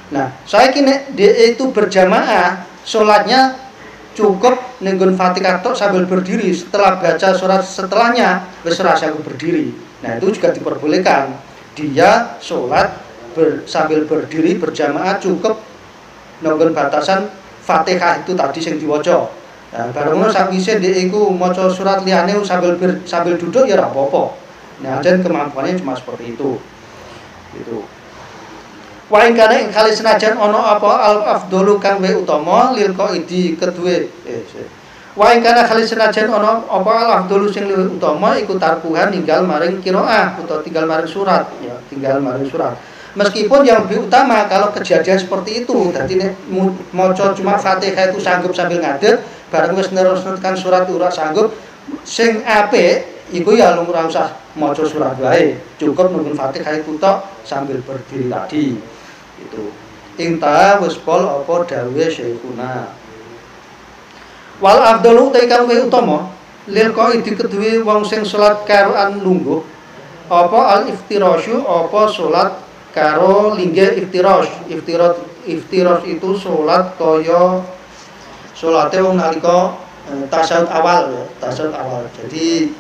Nah, saya kini dia itu berjamaah, sholatnya cukup nenggon Fatihah tok sambil berdiri. Setelah baca surat setelahnya, wis ora sanggup berdiri. Nah, itu juga diperbolehkan. Dia sholat sambil berdiri berjamaah cukup nenggon batasan Fatihah itu tadi yang diwaca. Nah, bareng ngono sakwise dhek iku maca surat liyane sambil duduk ya ora apa-apa. Nah, dan kemampuannya cuma seperti itu. Gitu. Wa ing kana ing kali senajan ana apa al-afdalu kang luwih utama lil qaidi kedue. Wa ing kana kali senajan ana apa al-afdalu sing luwih utama iku tarkuhan ninggal maring qiraah utawa tinggal maring surat, ya, tinggal maring surat. Meskipun yang lebih utama kalau kejadian seperti itu, dadi nek maca cuma Fatihah itu sanggup sambil ngadeg, bareng wis neruskan surat ora sanggup, sing apik iku ya ora usah maca surat wae, cukup nunggu Fatihah itu tok sambil berdiri tadi. Itu. Inta wis pol apa dawuhe Syekhuna. Wal afdalu kang luwih utama lil qaidi kedue wong sing salat karoan lungguh apa al iftirasyu apa salat karo linggih iftiras. Iftiras itu salat kaya salate wong nalika tasyahud awal, ya, tasyahud awal. Jadi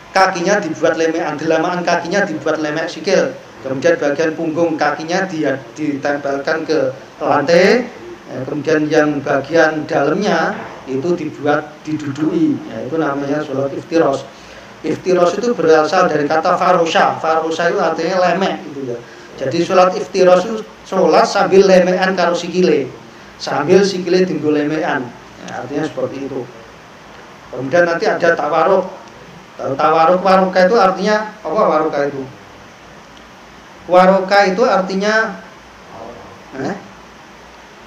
kakinya dibuat lemekan, delamaan kakinya dibuat lemek sikil. Kemudian bagian punggung kakinya ditempelkan ke lantai. Kemudian yang bagian dalamnya itu dibuat diduduki. Ya, itu namanya salat iftiras. Iftiras itu berasal dari kata farosha. Farosha itu artinya lemek gitu ya. Jadi salat iftiras itu salat sambil lemekan karo sikile. Sambil sikile dienggo lemekan. Ya, artinya seperti itu. Kemudian nanti ada tawaruk. Tawaruk waroka itu artinya apa waroka itu? Waroka itu artinya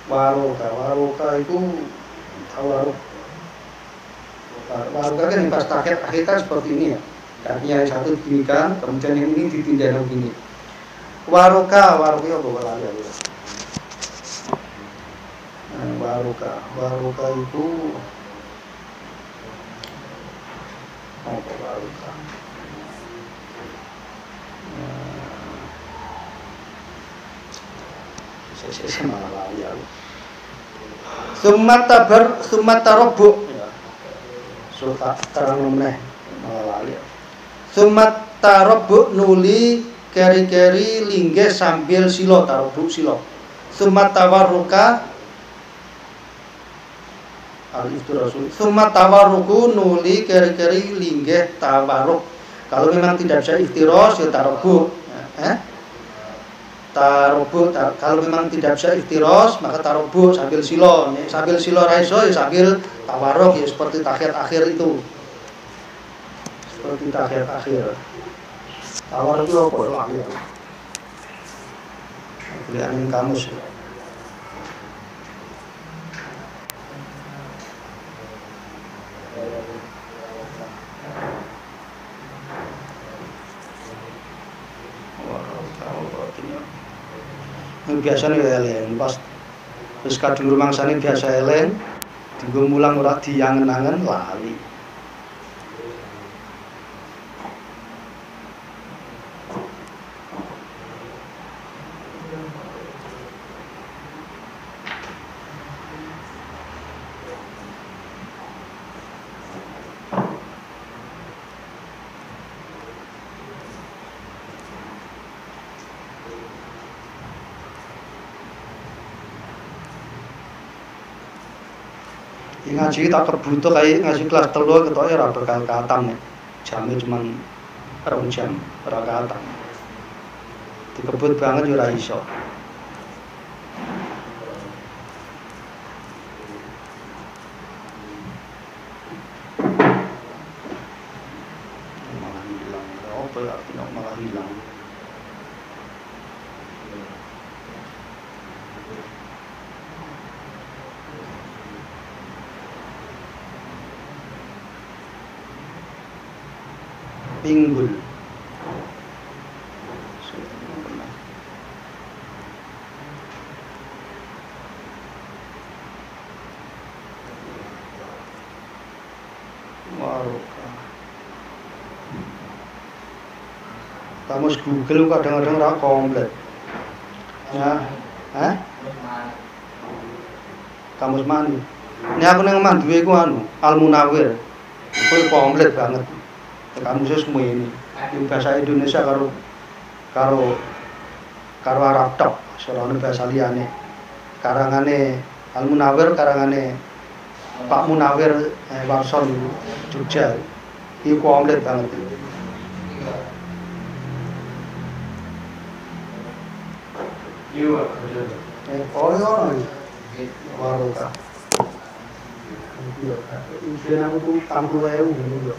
waroka itu tawaruk. Barokah kan yang pas akhir kan seperti ini ya. Kakinya yang satu beginikan, kemudian yang ini ditindak begini. Warokah apa lagi? Warokah itu apa warokah? Saya malah lali ya. Sumat tarobuk. Suka terang meneh malah lali. Sumat tarobuk nuli keri-keri linggih sambil silo tarobuk silo. Sumat tawaruka Sumat tawaruku nuli keri-keri linggih tawaruk. Kalau memang tidak bisa iftiros ya tarobuk. Tarobuk. Kalau memang tidak bisa iftiros maka tarobuk sambil silo. Sambil silo raiso ya sambil tawaruk ya seperti tahiyat akhir itu. Seperti tahiyat akhir. Tawaruk itu apa lagi? Belian kamus. Biasanya ya eleng pas wis kadung rumangsane biasa eleng dienggo mulang ora diangen-angen lali. Ngaji tak terbutuh kayak ngaji kelas 3 ketoke ora bakal katam. Jame cuman 2 jam ora katam. Dikebut banget yo ora iso. Malah hilang. Apa ya artinya malah hilang? Pinggul. Warokah. Kamus Google kadang-kadang ora komplit. Ya, Kamus mani. Ini aku nang manduwe ku Al-Munawwir. Itu komplit banget. Kamus semua ini. Bahasa Indonesia karo Arab tok, soalnya bahasa liyane. Karangane Al-Munawwir, karangane Pak Munawwir Warson Jogja. Iku komplit banget. Warokah. Ujian aku tuh 60.000 gitu.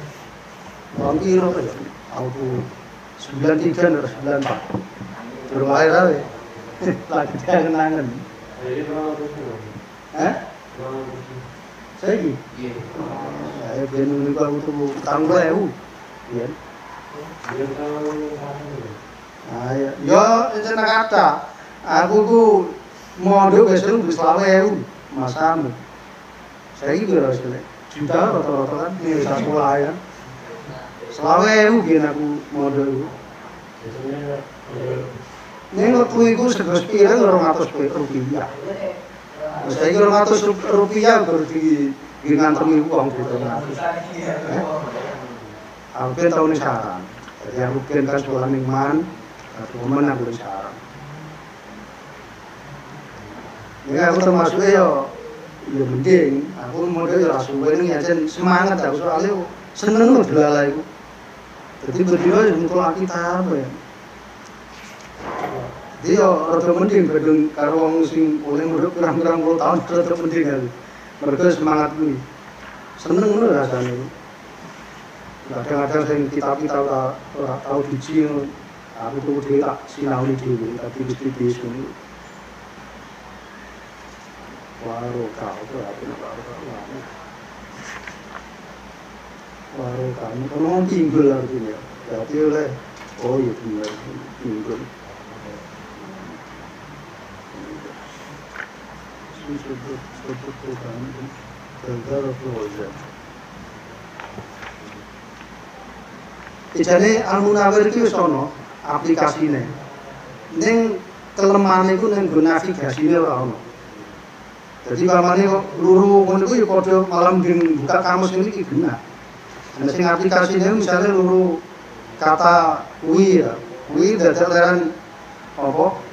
Orang kira apa ya? Aku 93 atau 94. Belum lahir aja. Lagi kenangan. Saya gitu? Iya. Saya biar nunggu aku tuh 60.000. Iya. Ayo, yo jeneng kata. Aku ku mondok wis 20.000 masamu. Saya gitu rasane. Juta rata-rata kan nek sekolah ya. 20.000 biyen aku mondok iku. Ning wektu iku sego pirang 200 rupiah. Saiki 200 rupiah baru di ngantemi wong 200. Aku kan tau ning sarang. Jadi aku kan sekolah ning Man, temen aku ning sarang. Ya aku termasuk ya mending aku model ya langsung ning ajen semangat aku soalnya seneng lho delala iku. Jadi berdua untuk kita apa ya? Dia rada mending bedung karo wong sing oleh modal pirang-pirang puluh tahun rada mending kan. Mergo semangat kuwi. Seneng ngono rasane. Kadang-kadang sing kita ora tau biji aku tuh dhewe tak sinauni dhewe tapi wis ngono. Warokah itu apa? Warokan, kalau pinggul artinya. Berarti oleh, oh iya benar, pinggul. Sebut Tuhan, gagal proses. Ijane Al-Munawwir iki wis ana aplikasine. Ning kelemahane iku ning nggo navigasine ora ana. Jadi pamane kok luru ngono iku ya padha malam buka kamus ngene iki genah. Ana sing aplikasine misalnya luru kata kuwi ya. Kuwi dadak leran apa?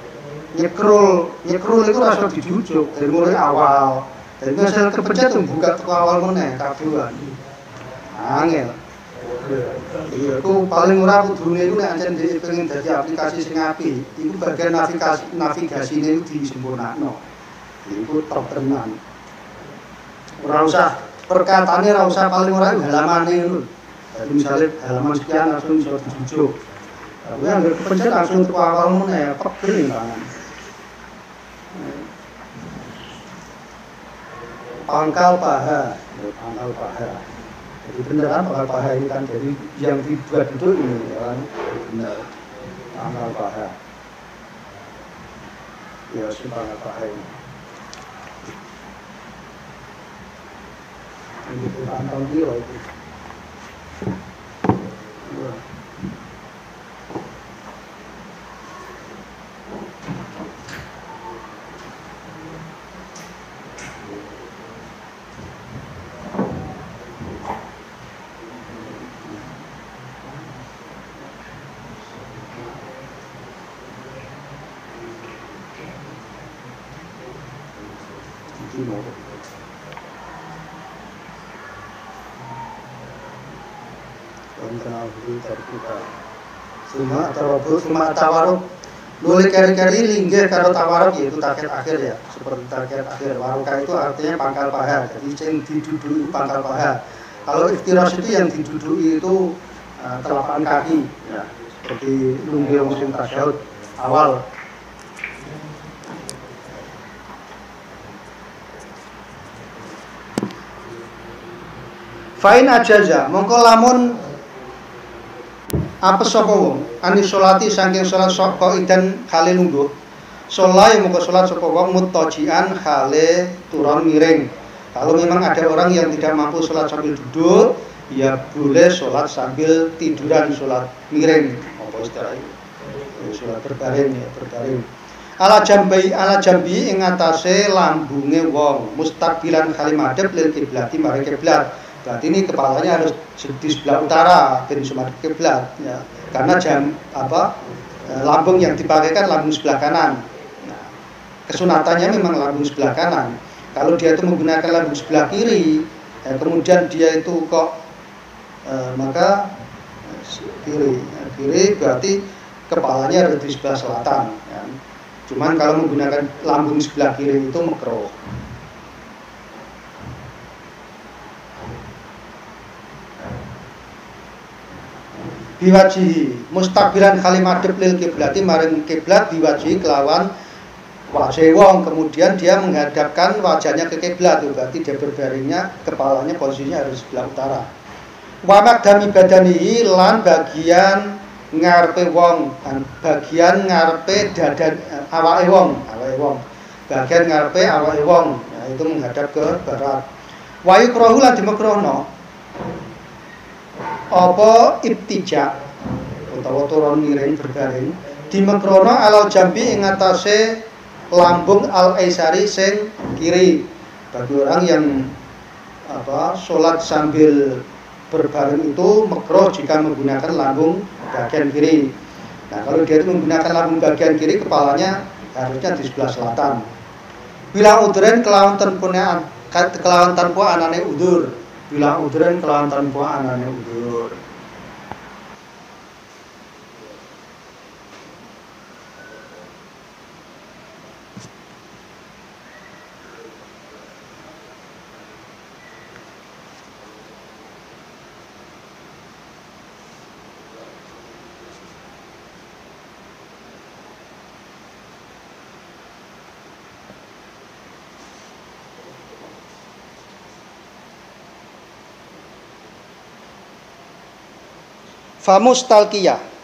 Nyekrol iku ora iso dijujuk dari mulai awal. Dari misal kepencet buka teko awal meneh kaduan. Angel. Iya, aku paling ora kudune iku nek ancen dhewe pengen dadi aplikasi sing apik, iku bagian navigasine iku disempurnakno. Iku top tenan. Ora usah perkataane ora usah paling ora halamane ngono. Dadi misale halaman sekian langsung iso dijujuk. Tapi anggere kepencet langsung teko awal meneh, pegel tangan. Pangkal paha. Jadi beneran pangkal paha ini kan jadi yang dibuat itu ini kan benar pangkal paha. Ya si pangkal paha ini. Ini pangkal dia itu. Ya. Semua tawaruk boleh kari-kari linggih karo tawaruk yaitu target akhir ya seperti target akhir. Waruka itu artinya pangkal paha, jadi yang diduduki pangkal paha. Kalau iftiras itu yang diduduki itu telapak kaki ya, seperti lunggih wong sing tasyahud awal. Fain ajaza mongko lamun apa sapa wong ani sholati saking salat saka idan kale lungguh sholai mongko salat sapa wong muttajian kale turun miring. Kalau memang ada orang yang tidak mampu salat sambil duduk, ya boleh salat sambil tiduran, salat miring apa istilahnya salat berbaring ya, berbaring ala jambi ing atase lambunge wong mustaqbilan kali madhep lil kiblati maring kiblat. Berarti ini kepalanya harus di sebelah utara dan semadep kiblat ya. Karena lambung yang dipakai kan lambung sebelah kanan. Nah, kesunatannya memang lambung sebelah kanan. Kalau dia itu menggunakan lambung sebelah kiri, kemudian dia itu kok maka kiri berarti kepalanya harus di sebelah selatan ya. Cuman kalau menggunakan lambung sebelah kiri itu makruh. Biwajihi mustaqbilan kalimadep lil kiblati maring kiblat biwajihi kelawan wajah wong, kemudian dia menghadapkan wajahnya ke kiblat, berarti dia berbaringnya kepalanya posisinya harus sebelah utara. Wa makdami badanihi lan bagian ngarepe wong, bagian ngarepe dadan awake wong, bagian ngarepe awake wong, nah, itu menghadap ke barat. Wa yukrahu lan dimekrohno apa ibtija utawa turun miring berbaring dimekrono ala jambi ing atase lambung al-aisari sing kiri. Bagi orang yang salat sambil berbaring itu makruh jika menggunakan lambung bagian kiri. Nah, kalau dia itu menggunakan lambung bagian kiri, kepalanya harusnya di sebelah selatan. Bila udren kelawan tanpa anane udur. Bila udren kelawan tanpa anane udur. Famustalqiyah.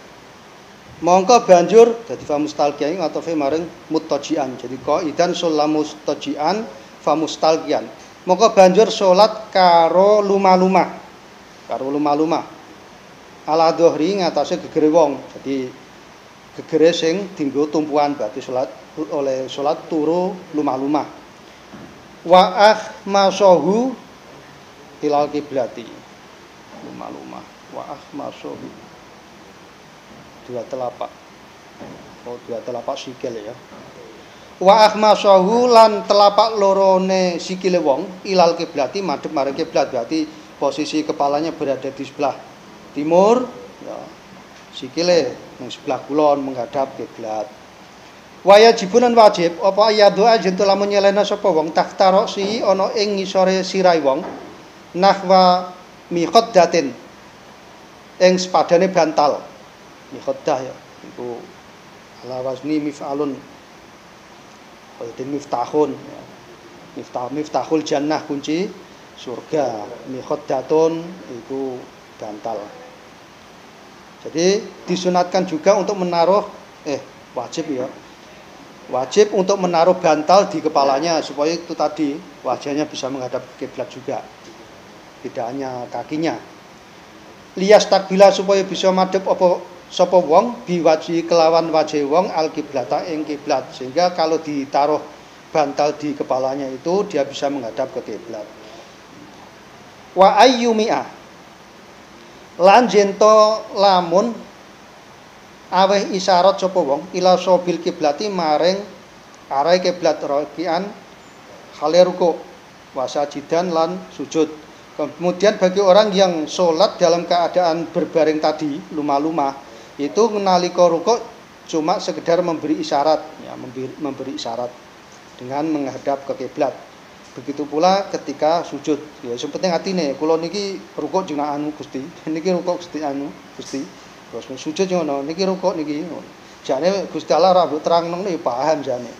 Mongko banjur dadi famustalqiyah ngatofe maring muttajian. Jadi qaidan sholamustajian famustalqiyan. Mongko banjur salat karo lumah-lumah. Karo lumah-lumah. Ala dhuhri ngatasé gegere wong. Jadi gegere sing dienggo tumpuan berarti salat oleh salat turu lumah-lumah. Wa ahmasahu ilal kiblati. Lumah-lumah. Wa ahmasahu. Dua telapak. Oh, dua telapak sikil ya. Wa ahmasahu lan telapak lorone sikile wong ilal kiblati madhep marang kiblat berarti posisi kepalanya berada di sebelah timur ya. Sikile nang sebelah kulon menghadap kiblat. Wajibunan wajib apa ya doa jentul lamun nyelena sapa wong tahtarosi ana ing ngisore sirai wong nahwa miqaddatin ing sepadane bantal. Miqaddah ya iku ala wazni mif'alun wa miftahun ya. Miftahul jannah kunci surga. Miqaddatun iku bantal. Jadi disunatkan juga untuk menaruh wajib ya. Wajib untuk menaruh bantal di kepalanya supaya itu tadi wajahnya bisa menghadap kiblat juga. Tidak hanya kakinya. Lias takbila supaya bisa madhep apa sapa wong biwaji kelawan wajah wong al kiblata ing kiblat sehingga kalau ditaruh bantal di kepalanya itu dia bisa menghadap ke kiblat. Wa ayyumi'a lan jento lamun aweh isyarat sapa wong ila sobil kiblati maring arah kiblat rakian hale ruku wasajidan lan sujud. Kemudian bagi orang yang sholat dalam keadaan berbaring tadi lumah-lumah itu nalika rukuk cuma sekedar memberi isyarat ya, memberi isyarat dengan menghadap ke kiblat. Begitu pula ketika sujud ya sing penting atine kula niki rukuk jeneng anu Gusti niki rukuk Gusti anu Gusti terus sujud ngono niki rukuk niki jane Gusti Allah ra mbok terangno ya paham jane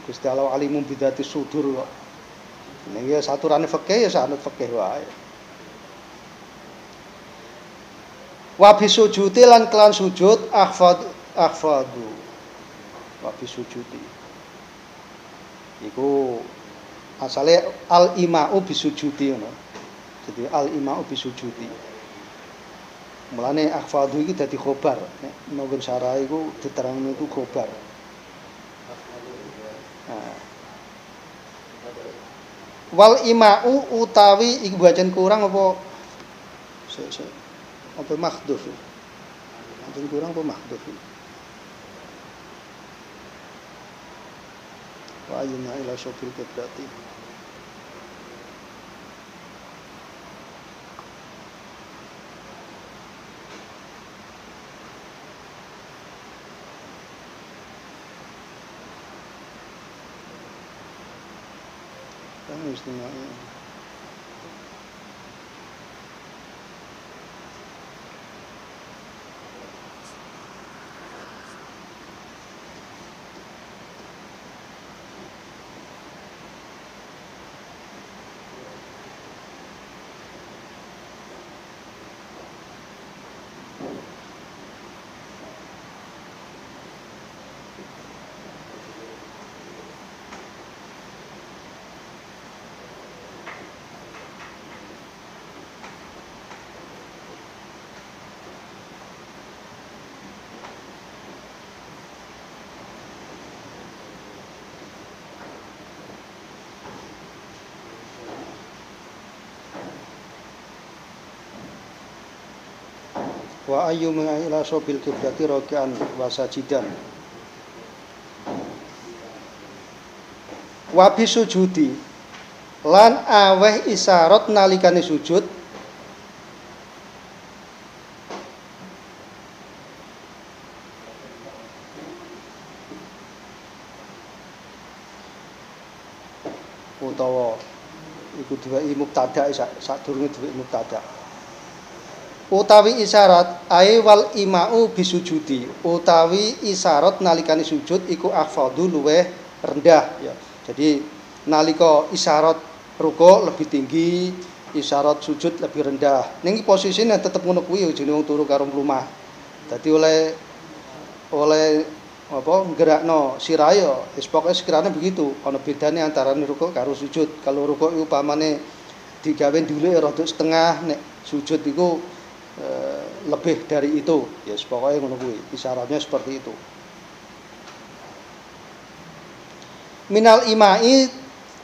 Gusti Allah alimum bidzati sudur kok niki saturane fikih ya sanut fikih wae. Wa bisujudi lan kelan sujud akhfadu wa bisujudi iku asale al imau bisujudi ngono. Jadi al imau bisujudi. Mulane akhfadu iki dadi khobar. Nek nanggon syarah iku diterangno iku khobar. Nah. Wal imau utawi iku bacaan kurang apa apa makhdhuf. Bacaan kurang apa makhdhuf. Wa ayyuna ila syafil kiblati. Kan istimewanya. Wa ayyuma ila sobil kiblati raki'an wa sajidan. Wa bisujudi lan aweh isyarat nalikane sujud utawa iku duwe mubtada sadurunge duwe mubtada. Utawi isyarat ai wal imau bisujudi utawi isyarat nalikane sujud iku akhfadu luweh rendah ya. Jadi nalika isyarat rukuk lebih tinggi, isyarat sujud lebih rendah. Ning posisine tetep ngono kuwi jenenge wong turu karo mlumah. Dadi oleh apa gerakno sirahe wis pokoke sekiranya begitu. Ana bedane antara rukuk karo sujud. Kalau rukuk iku upamane digawe ndulike rada setengah, nek sujud iku lebih dari itu. Ya pokoke ngono kuwi. Isyaratnya seperti itu. Minal imai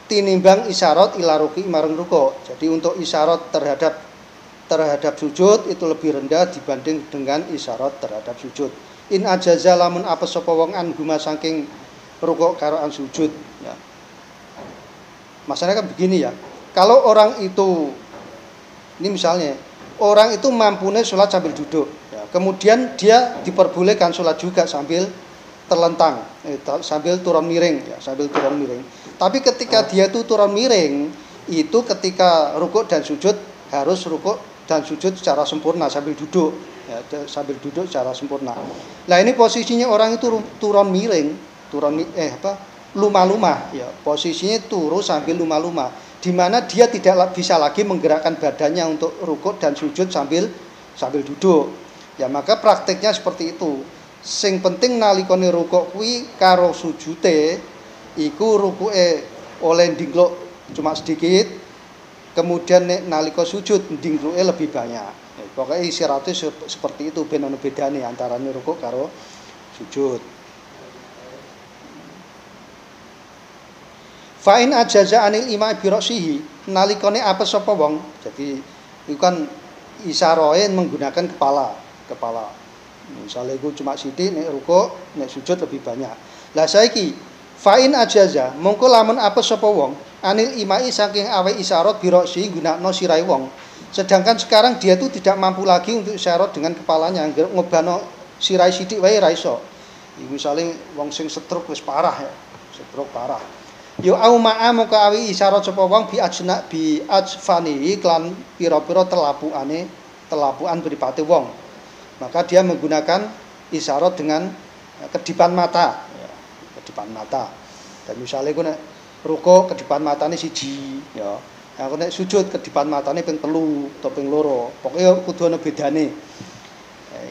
tinimbang isyarat ila ruki marang ruko. Jadi untuk isyarat terhadap sujud itu lebih rendah dibanding dengan isyarat terhadap sujud. In ajaza lamun apa sapa wong an guma saking ruko karo an sujud ya. Masalahnya kan begini ya. Kalau orang itu ini misalnya orang itu mampunya sholat sambil duduk ya. Kemudian dia diperbolehkan sholat juga sambil terlentang, sambil turun miring ya, sambil turun miring. Tapi ketika dia itu turun miring, itu ketika rukuk dan sujud harus rukuk dan sujud secara sempurna sambil duduk ya, sambil duduk secara sempurna. Nah, ini posisinya orang itu turun miring, lumah-lumah ya. Posisinya turu sambil lumah-lumah, di mana dia tidak bisa lagi menggerakkan badannya untuk rukuk dan sujud sambil duduk. Ya, maka prakteknya seperti itu. Sing penting nalikane rukuk kuwi karo sujute iku rukuke oleh ndingkluk cuma sedikit, kemudian nek nalika sujud ndingkluke lebih banyak. Ya, pokoknya isyaratnya seperti itu ben ono bedane antara rukuk karo sujud. Fa in ajaza anil ima bi ra'sihi nalikane apa sapa wong. Jadi itu kan isyarahe menggunakan kepala. Misalnya itu cuma sithik nek rukuk, nek sujud lebih banyak. Lah saiki fa'in ajaza mongko lamun apa sapa wong anil imai saking awe isyarat biroksi gunakno sirai wong. Sedangkan sekarang dia itu tidak mampu lagi untuk isyarat dengan kepalanya, ngobano sirai sithik wae ra iso. Misalnya wong sing stroke wis parah ya, stroke parah. Yo au ma'a mongko awe isyarat sapa wong bi ajfani klan pira-pira telapuan mripate wong. Maka dia menggunakan isyarat dengan kedipan mata ya, kedipan mata. Dan misalnya aku nek rukuk kedipan matane siji ya. Aku nek sujud kedipan matane ping 3 atau ping 2. Pokoke kudu ana bedane.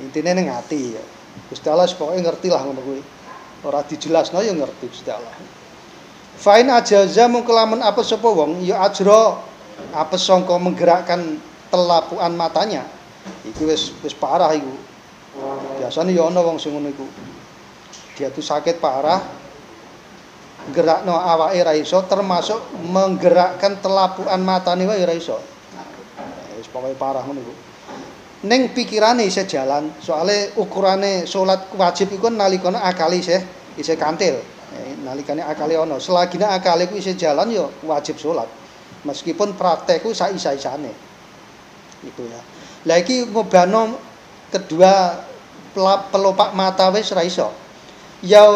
Intine ning ati ya. Gusti Allah pokoke ngerti lah ngono kuwi. Ora dijelasno ya ngerti Gusti Allah. Fa'in ajaza mung kelamun apa sapa wong ya ajra apa sangka menggerakkan telapuan matanya. Iku wis parah iku. Biasane ya ana wong sing ngono iku. Dia tuh sakit parah. Gerakno awake ra iso termasuk menggerakkan telapuan matane wae ra iso. Wis pokoke parah ngono iku. Ning pikirane isih jalan, soalnya ukurane salat wajib iku nalikane akale isih kantil. Nalikane akale ana, selagine akale ku isih jalan ya wajib salat. Meskipun praktekku sak-isa-isane. Itu ya. Lah iki ngobano kedua pelopak mata wis ra iso. Ya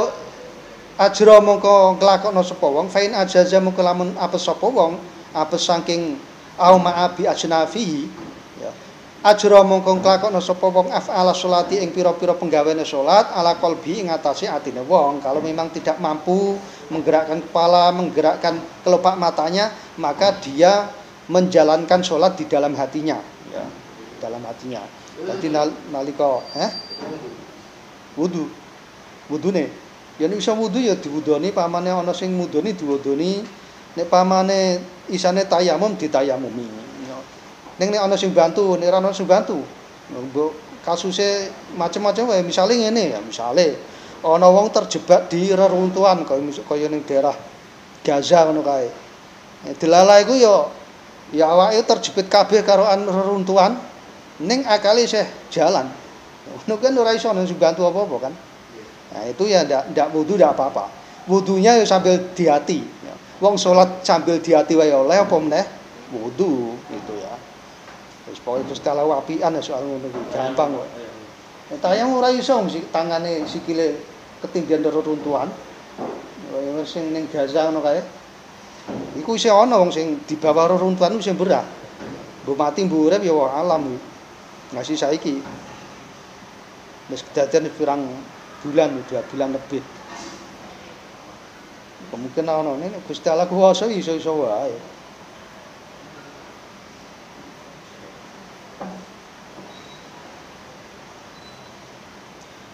ajra mongko nglakokno sapa wong, fain ajaza mongko lamun apa sapa wong, apa saking au ma'abi ajnafihi ya. Ajra mongko nglakokno sapa wong af'ala sholati ing pira-pira penggaweane salat ala qalbi ing atase atine wong. Kalau memang tidak mampu menggerakkan kepala, menggerakkan kelopak matanya, maka dia menjalankan salat di dalam hatinya ya. Dalam hatinya. Dadi nalika wudune ya nek iso wudu ya diwudoni, pamane ana sing mudoni diwudoni, nek pamane isane tayamum ditayamumi. Ning nek ana sing bantu, nek ora ana sing bantu. Mbok kasuse macam-macam wae, misale ngene ya, misale ana wong terjebak di reruntuhan kaya ning daerah Gaza ngono kae. Delala iku ya awake terjepit kabeh karo reruntuhan. Ning akale isih jalan. Ngono kan ora iso nang bantu apa-apa kan. Nah, itu ya ndak wudu ndak apa-apa. Wudunya ya sambil di hati ya. Wong salat sambil di hati wae oleh apa meneh wudu gitu ya. Wis pokoke Gusti Allah apian soal ngono kuwi gampang kok. Tayang ora iso mesti tangane sikile ketinggian reruntuhan. Wong sing ning Gaza ngono kae. Iku isih ana wong sing di bawah reruntuhan wis berah. Mbok mati mbok urip ya alam. Ngasih saiki wis kedadian pirang bulan, 2 bulan lebih. Kemungkinan ana nek Gusti Allah kuwasa iso-iso wae.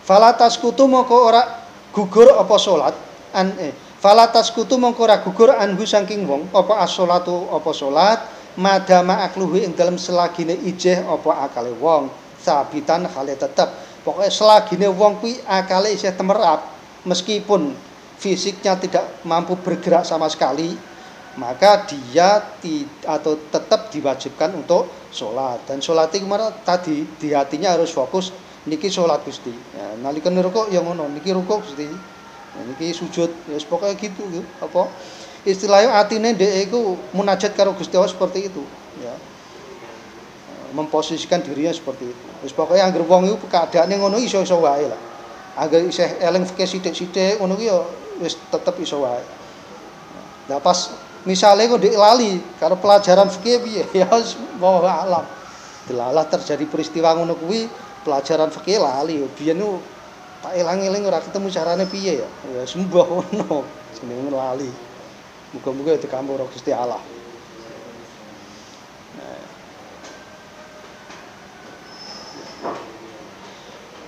Fala taskutu mongko ora gugur apa salat fala taskutu mongko ora gugur anhu saking wong apa as-shalatu apa salat madama akluhu ing dalem selagine ijeh apa akale wong sabitan hale tetep pokoke selagine wong kuwi akale isih temerap meskipun fisiknya tidak mampu bergerak sama sekali maka dia atau tetap diwajibkan untuk sholat dan sholat itu kemarin tadi di hatinya harus fokus niki sholat Gusti ya, nalika rukuk yang ngono niki rukuk Gusti ya, niki sujud ya pokoknya gitu apa istilahnya atine dhek iku munajat karo Gusti Allah seperti itu ya memposisikan dirinya seperti itu wis pokoke anggere wong iku keadaane ngono iso-iso wae lah anggere isih eling fikih sithik-sithik ngono ki ya wis tetep iso wae nah pas misalnya kok lali karo pelajaran fikih piye ya wallahu alam delalah terjadi peristiwa ngono kuwi pelajaran fikih lali biyen nu tak elang-eling ora ketemu carane piye ya sembah ngono jenenge lali muga-muga dikampura Gusti Allah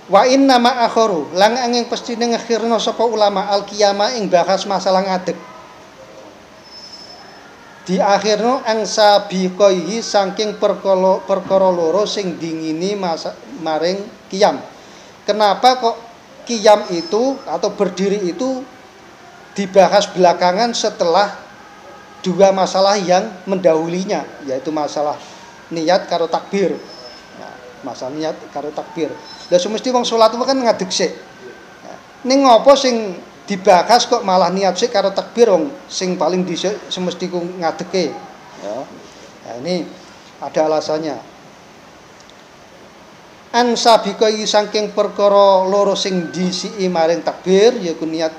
wa inna ma akharu lang angin pestine ngakhirna sapa ulama al qiyamah ing bahas masalah ngadeg di akhirno angsa biqaihi saking perkara loro sing dingini maring qiyam. Kenapa kok qiyam itu atau berdiri itu dibahas belakangan setelah dua masalah yang mendahulunya yaitu masalah niat karo takbir. Nah, masalah niat karo takbir. Lah semesti wong salat kan ngadeg sik. Nah, ning ngopo sing dibahas kok malah niat sik karo takbir wong sing paling dhisik semesti ku ngadeke ya. Nah, ini ada alasannya. An sabiqa saking perkara loro sing disiki maring takbir yaiku niat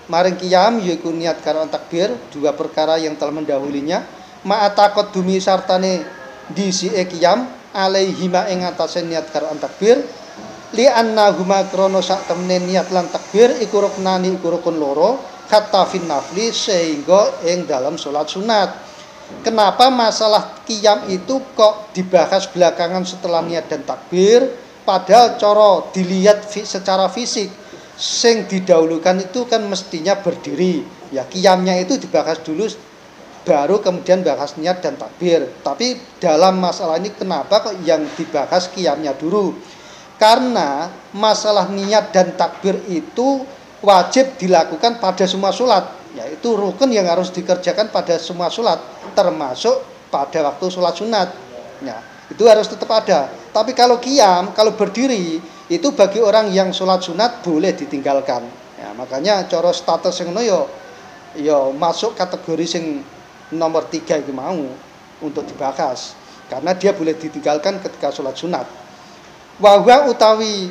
maring qiyam yaiku niat karo takbir dua perkara yang telah mendahulunya ma'ataqad dumi sartane disiki qiyam alaihi ma ing atase niat karo takbir li annahuma krono sak temene niat lan takbir iku ruknani iku rukun loro hatta fin nafli sehingga ing dalam salat sunat. Kenapa masalah qiyam itu kok dibahas belakangan setelah niat dan takbir padahal cara dilihat secara fisik sing didahulukan itu kan mestinya berdiri ya qiyamnya itu dibahas dulu baru kemudian bahas niat dan takbir tapi dalam masalah ini kenapa kok yang dibahas qiyamnya dulu. Karena masalah niat dan takbir itu wajib dilakukan pada semua sholat. Yaitu rukun yang harus dikerjakan pada semua sholat. Termasuk pada waktu sholat sunat. Ya, itu harus tetap ada. Tapi kalau qiyam, kalau berdiri, itu bagi orang yang sholat sunat boleh ditinggalkan. Ya, makanya cara status yang yo masuk kategori sing nomor 3 itu mau untuk dibahas. Karena dia boleh ditinggalkan ketika sholat sunat. Wa utawi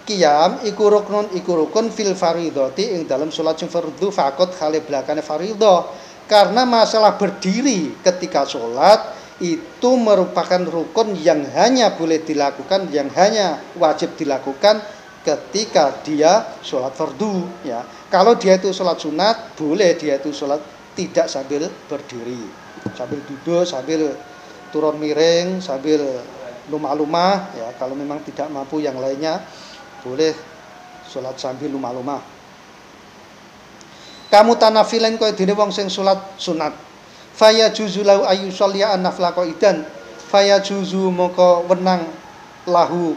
qiyam iku rukun fil fardhati ing dalam salat sing fardhu faqat khale belakane fardhu karena masalah berdiri ketika salat itu merupakan rukun yang hanya boleh dilakukan yang hanya wajib dilakukan ketika dia salat fardhu ya kalau dia itu salat sunat boleh dia itu salat tidak sambil berdiri sambil duduk sambil turun miring sambil lumah-lumah ya kalau memang tidak mampu yang lainnya boleh sholat sambil lumah-lumah. Kamu tanafilen kowe dene wong sing sholat sunat. Faya juzu lahu ayu sholya an-nafla qaidan. Faya juzu moko wenang lahu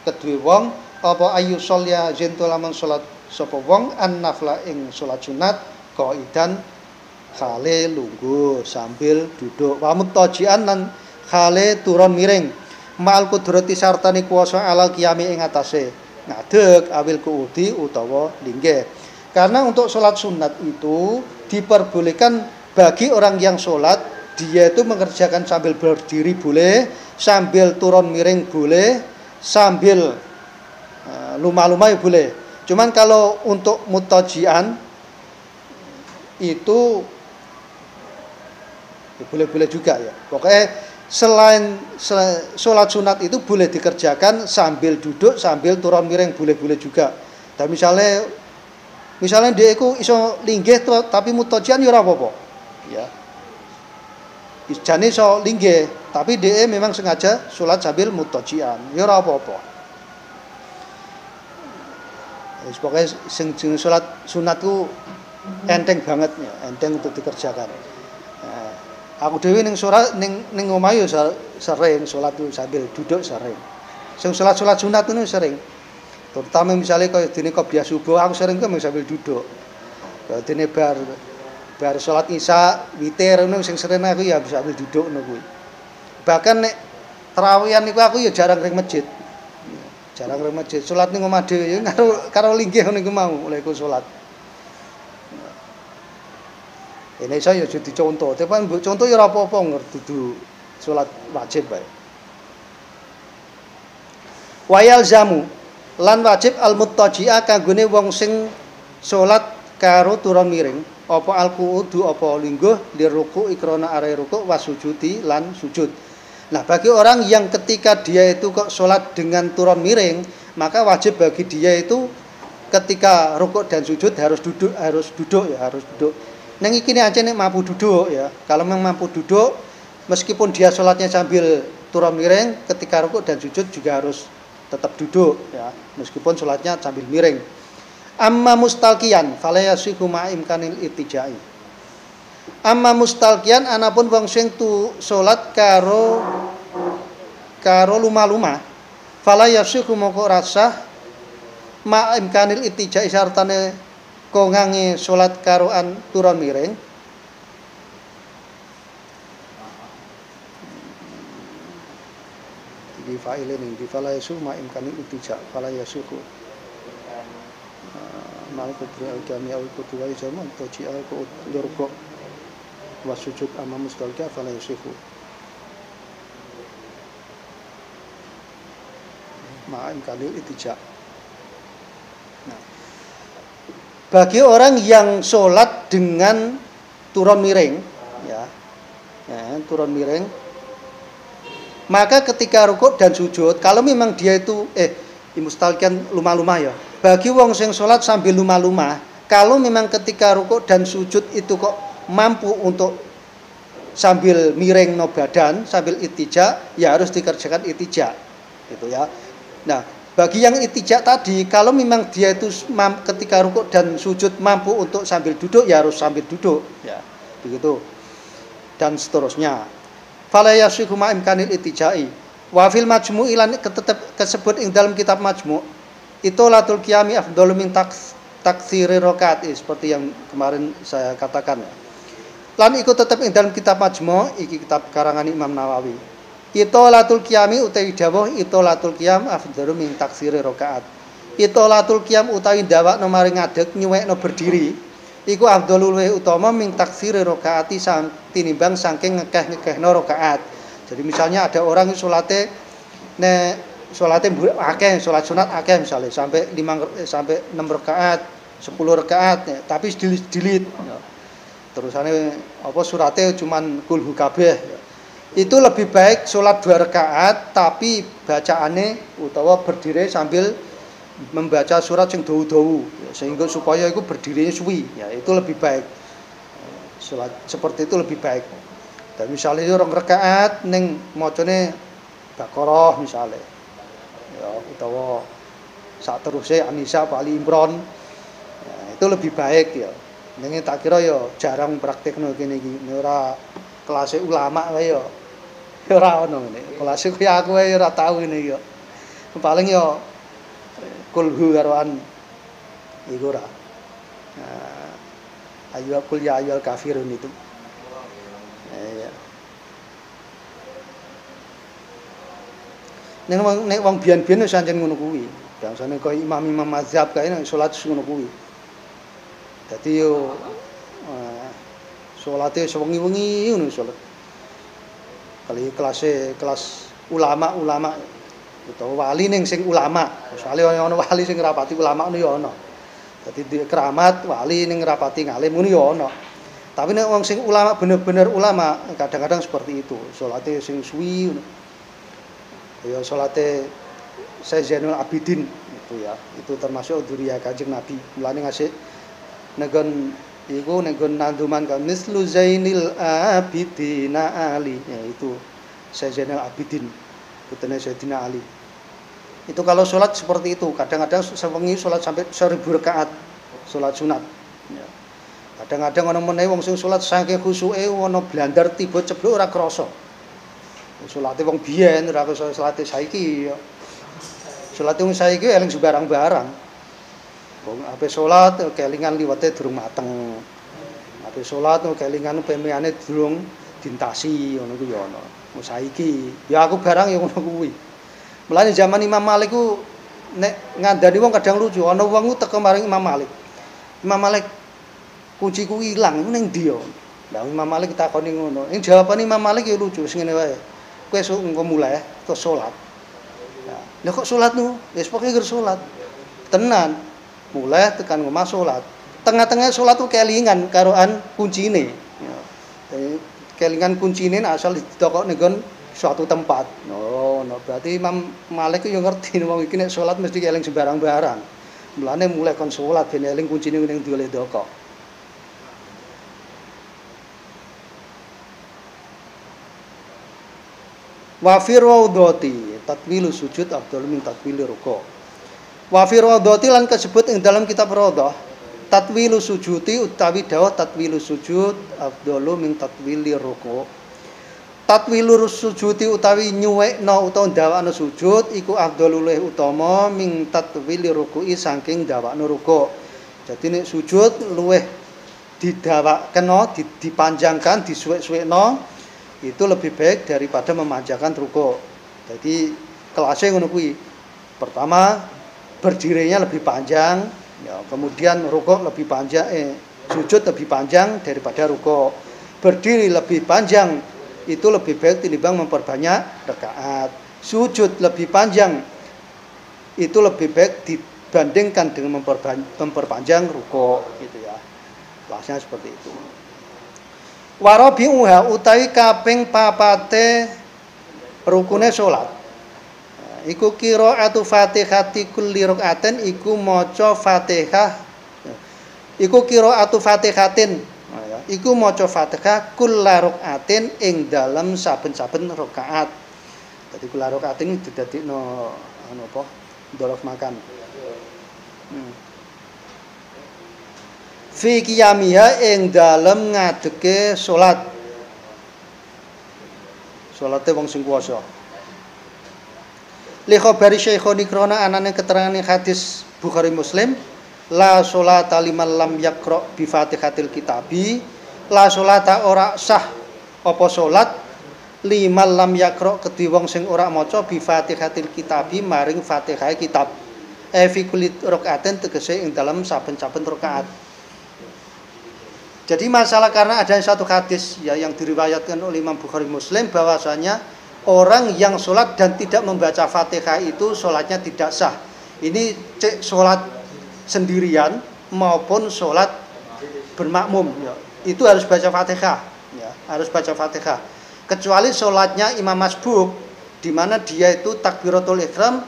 kedue wong apa ayu sholya jento lamun sholat sapa wong an-nafla ing sholat sunat qaidan khale lungguh sambil duduk. Wa mutajian lan khale turun miring. Ma'al kudrati sartane kuwasa alal qiyami ing atase ngadeg awil kuudi utawa linggih. Karena untuk sholat sunat itu diperbolehkan bagi orang yang sholat dia itu mengerjakan sambil berdiri boleh, sambil turun miring boleh, sambil lumah-lumah boleh. Cuman kalau untuk mutajian itu boleh-boleh juga ya. Pokoknya selain sholat sunat itu boleh dikerjakan sambil duduk, sambil turun miring boleh-boleh juga. Dan misalnya dia itu iso linggih tapi mutajian ya ora apa-apa. Ya. Jane iso linggih, tapi dia memang sengaja sholat sambil mutajian, ya ora apa-apa. Wis pokoke sing jeneng salat sunat ku enteng banget ya, enteng untuk dikerjakan. Nah, aku dhewe ning ning omah yo sering salat sambil duduk sering. Sing salat-salat sunat itu sering. Terutama misalnya kaya dene qobliyah subuh aku sering ku sambil duduk. Kaya dene bar salat Isya witir ngono sing sering aku ya sambil duduk ngono kuwi. Bahkan nek terawihan niku aku ya jarang ring masjid. Jarang ring masjid. Salat ning omah dhewe ya karo linggih niku mau oleh ku salat. Ini saya jadi contoh, tapi mbok contoh ya ora apa-apa dudu salat wajib bae. Wayal jamu lan wajib al-muttaji'a kanggone wong sing salat karo turun miring, apa al-qu'udu apa lingguh liruku ikrona are ruku wasujudi lan sujud. Nah, bagi orang yang ketika dia itu kok salat dengan turun miring, maka wajib bagi dia itu ketika rukuk dan sujud harus duduk ya. Neng iki aja nek mampu duduk ya. Kalau memang mampu duduk, meskipun dia sholatnya sambil turun miring, ketika rukuk dan sujud juga harus tetap duduk ya, meskipun sholatnya sambil miring. Amma mustalqiyan fala yasihu ma imkanil ittijai. Amma mustalqiyan anapun wong sing tu sholat karo luma-luma, fala yasihu moko rasah ma imkanil ittijai sartane kongange salat karoan turun miring. Di fa'ilin di fala yasu ma imkani utija fala yasuku malik kudri al-kami au kudri wa zaman toji al-ku lurko wa sujud amma mustalqa fala yasuku ma imkani utija. Nah, bagi orang yang sholat dengan turun miring ya turun miring, maka ketika rukuk dan sujud, kalau memang dia itu mustalqian luma-luma ya. Bagi wong sing salat sambil luma-luma, kalau memang ketika rukuk dan sujud itu kok mampu untuk sambil miring no badan, sambil itija, ya harus dikerjakan itija. Gitu ya. Nah, bagi yang itija tadi, kalau memang dia itu ketika rukuk dan sujud mampu untuk sambil duduk, ya harus sambil duduk, ya. Begitu. Dan seterusnya. Fala yasihu ma imkanil itijai wa fil majmu' lan tetep kesebut ing dalam kitab majmu' itolatul qiyami afdalu min taksiri rakaat, seperti yang kemarin saya katakan. Lan iku tetep ing dalam kitab majmu', iki kitab karangan Imam Nawawi. Itolatul qiyami utawi dawuh itolatul qiyam afdalu min taksiri rakaat. Itolatul qiyam utawi dawakno maring ngadeg nyuwekno berdiri iku afdalul luwih utama min taksiri rakaati tinimbang saking ngekeh-ngekehno rakaat. Jadi misalnya ada orang salate akeh, salat sunat akeh misalnya sampai 6 rakaat, 10 rakaat ya, tapi dilit ya. Terusane apa surate cuman kulhu kabeh ya. Itu lebih baik salat 2 rakaat tapi bacaane utawa berdiri sambil membaca surat sing dawu-dawu ya, sehingga supaya itu berdirinya suwi ya, itu lebih baik. Salat seperti itu lebih baik. Dan misalnya 2 rakaat ning macane Baqarah misalnya ya, utawa sak teruse An-Nisa Ali Imran ya, itu lebih baik ya. Ning tak kira ya jarang praktekno kene iki, ora kelas ulama wae ya. Ya ora ono ngene. Kelas kaya aku wae ora tau ngene ya. Paling ya kulhu karoan iku ora. Ayu kul ya ayyul kafirun itu. Ya. Nek wong biyen-biyen wis ancen ngono kuwi. Bangsane kaya imam-imam mazhab kae nek salat ngono kuwi. Dadi yo salate sewengi-wengi ngono salat. Kali kelas ulama-ulama utawa wali ning sing ulama. Soale ana wali sing ngrapati ulama ngono ya ana. Dadi di keramat wali ning ngrapati ngalim ngono ya ana. Tapi nek wong sing ulama bener-bener ulama kadang-kadang seperti itu. Salate sing suwi ngono. Ya salate Zainul Abidin itu ya. Itu termasuk dzurriyyah Kanjeng Nabi. Mulane ngasih negon iku negon nanduman kan mislu Zainil Abidin Ali. Ya itu Zainul Abidin. Putune Sayyidina Ali. Itu kalau sholat seperti itu. Kadang-kadang sewengi sholat sampai 1000 rakaat sholat sunat. Ya. Kadang-kadang ana meneh wong sing sholat saking khusuke ana blandar tiba ceblok ora krasa. Sholate wong biyen ora kaya sholate saiki ya. Sholate wong saiki eling sembarang-barang. Wong ape sholat kelingan liwate durung mateng. Ape sholat kelingan pemeane durung dintasi ngono ku ya ana. Wong saiki ya aku barang ya ngono kuwi. Mulane zaman Imam Malik ku nek ngandani wong kadang lucu, ana wong ku teko maring Imam Malik. Imam Malik kunciku ilang iku ning ndi ya? Lah Imam Malik takoni ngono. Ing jawabane Imam Malik ya lucu sing ngene wae. Kowe esuk engko mulai terus salat. Nah, lha kok salat nu? Wis pokoke ger salat. Tenan. Mulai tekan ngomah salat. Tengah-tengah salat ku kelingan karoan kuncine. Ya. Kelingan kuncine asal ditokok ning suatu tempat. No, berarti Imam Malik yo ngerti wong iki nek salat mesti eling sembarang-barang. Mulane mulai kon salat ben eling kuncine ning diole doko. Wa fi rawdati tatwilu sujud afdal min tatwili ruku'. Wa fi rawdati lan kasebut ing dalam kitab Rawdah tatwilu sujudi utawi dawuh tatwilu sujud afdalu min tatwili ruku'. Tatwilur sujudi utawi nyuwekno utawa ndawakno sujud iku afdhalul utama ming tatwili ruku'i saking ndawakno ruku'. Jadi nek sujud luweh didawakno, dipanjangkan, disuwek-suwekno itu lebih baik daripada memanjangkan ruku'. Jadi kelasnya ngono kuwi. Pertama berdirinya lebih panjang, ya, kemudian ruku' lebih panjang, sujud lebih panjang daripada ruku'. Berdiri lebih panjang itu lebih baik tinimbang memperbanyak rakaat. Sujud lebih panjang itu lebih baik dibandingkan dengan memperpanjang ruku' gitu ya. Kelasnya seperti itu. Warabi'uha utawi kaping papate rukune salat. Iku qiraatu Fatihati kulli rakaatin iku maca Fatihah. Iku qiraatu Fatihatin. Iku maca Fatihah kulla rakaatin ing dalem saben-saben rakaat. Dadi kulla rakaatin didadekno anu apa? Dhorof makan. Fi qiyamiha ing dalem ngadeke salat. Salate wong sing kuwasa. Li khabari Syekhoni krana anane keterangan hadis Bukhari Muslim, la sholata liman lam yaqra bi Fatihatil kitabi. La sholata ora sah apa salat liman lam yaqra kedhi wong sing ora maca bi Fatihatil kitabi maring Fatihah kitab. Fi kulli rakaatin tegese ing dalam saben-saben rakaat. Jadi masalah karena ada satu hadis ya yang diriwayatkan oleh Imam Bukhari Muslim bahwasanya orang yang sholat dan tidak membaca Fatihah itu sholatnya tidak sah. Ini cek sholat sendirian maupun sholat bermakmum ya. Itu harus baca Fatihah ya, harus baca Fatihah. Kecuali sholatnya imam masbuk di mana dia itu takbiratul ihram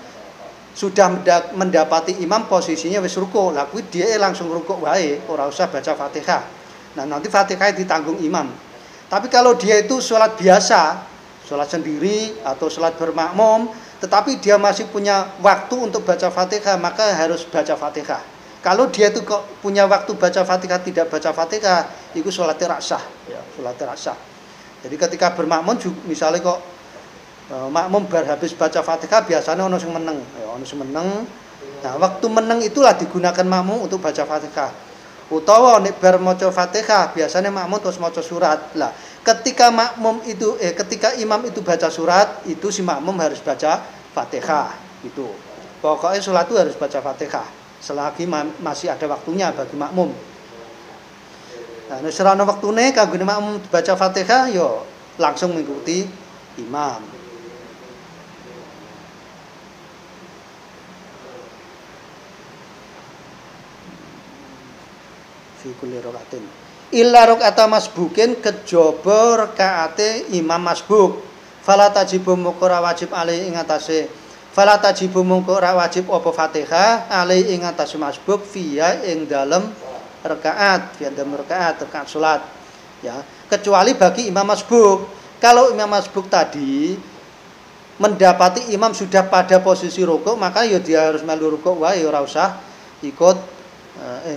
sudah mendapati imam posisinya wis ruku', lah kuwi dia langsung ruku' wae, ora usah baca Fatihah. Nah, nanti Fatihah ditanggung imam. Tapi kalau dia itu sholat biasa, sholat sendiri atau sholat bermakmum, tetapi dia masih punya waktu untuk baca Fatihah, maka harus baca Fatihah. Kalau dia itu kok punya waktu baca Fatihah tidak baca Fatihah, itu sholatnya rak sah, ya, sholatnya rak sah. Jadi ketika bermakmum misalnya kok makmum bar habis baca Fatihah biasanya ono sing meneng, ya ono sing meneng. Nah, waktu meneng itulah digunakan makmum untuk baca Fatihah. Utawa nek bar maca Fatihah biasanya makmum terus maca surat. Lah, ketika makmum itu ketika imam itu baca surat, itu si makmum harus baca Fatihah gitu. Pokoknya salat itu harus baca Fatihah selagi masih ada waktunya bagi makmum. Nah, nek ora ana waktune kanggo makmum baca Fatihah yo langsung mengikuti imam. Fi kulli rakaatin illa rakaata masbukin kejaba rakaate imam masbuk. Fala tajibu mukra wajib alai ing atase. Fala tajibu mukra wajib apa Fatihah alai ing atase masbuk fiya ing dalem rakaat, fi dalem rakaat salat. Ya, kecuali bagi imam masbuk. Kalau imam masbuk tadi mendapati imam sudah pada posisi rukuk, maka ya dia harus melu rukuk wae, ora usah ikut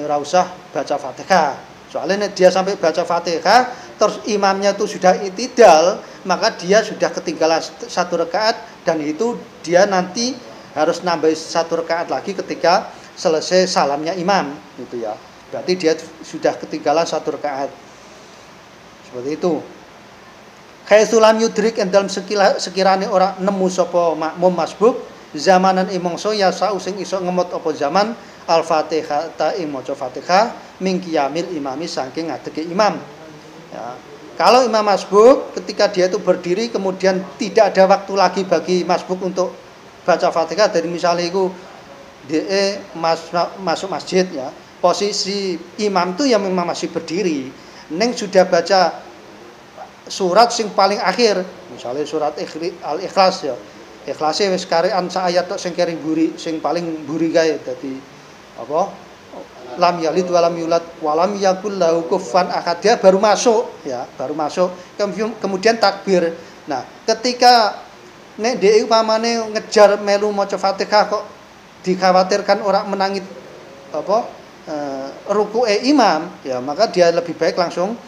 ora usah baca Fatihah. Soalnya dia sampai baca Fatihah terus imamnya itu sudah i'tidal, maka dia sudah ketinggalan satu rakaat, dan itu dia nanti harus nambah satu rakaat lagi ketika selesai salamnya imam, gitu ya. Berarti dia sudah ketinggalan satu rakaat. Seperti itu. Khaisulam yudrik en dalam sekirane ora nemu sapa makmum masbuk zamanan imongso ya sau sing iso ngemot apa zaman al-Fatihah ta ing maca Fatihah min qiyamil imami saking ngadege imam. Ya. Kalau imam masbuk ketika dia itu berdiri kemudian tidak ada waktu lagi bagi masbuk untuk baca Fatihah, dari misalnya itu dia masuk masjid ya. Posisi imam itu yang memang masih berdiri. Neng sudah baca surat sing paling akhir, misalnya surat Al-Ikhlas ya. Ikhlase wis karean sak ayat tok sing kering buri, sing paling buri kae dadi apa? Lam yalid wa lam yulad wa lam yakul lahu kufuwan ahad. Dia baru masuk ya, baru masuk. Kemudian takbir. Nah, ketika nek dhek upamane ngejar melu maca Fatihah kok dikhawatirkan orang menangit apa? Ruku'e imam, ya maka dia lebih baik langsung